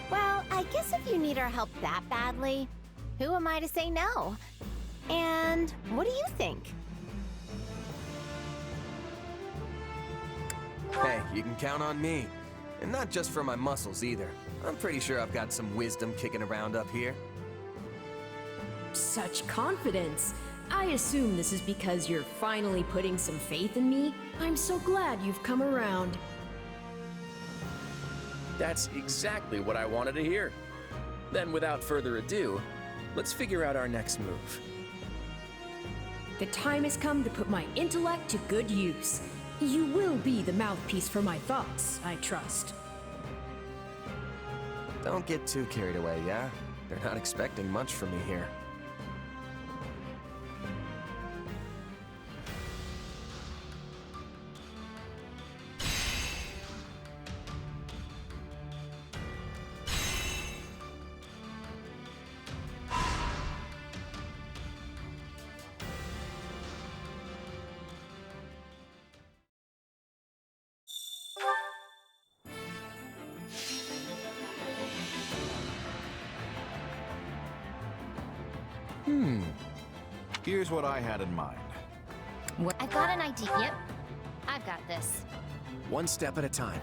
Speaker 21: Well, I guess if you need our help that badly, who am I to say no? And what do you think?
Speaker 3: Hey, you can count on me. And not just for my muscles either. I'm pretty sure I've got some wisdom kicking around up here.
Speaker 22: Such confidence. I assume this is because you're finally putting some faith in me. I'm so glad you've come around.
Speaker 5: That's exactly what I wanted to hear. Then, without further ado, let's figure out our next move.
Speaker 22: The time has come to put my intellect to good use. You will be the mouthpiece for my thoughts, I trust.
Speaker 3: Don't get too carried away, yeah? They're not expecting much from me here.
Speaker 2: Here's what I had in mind.
Speaker 21: I've got an idea. Yep, I've got this.
Speaker 5: One step at a time.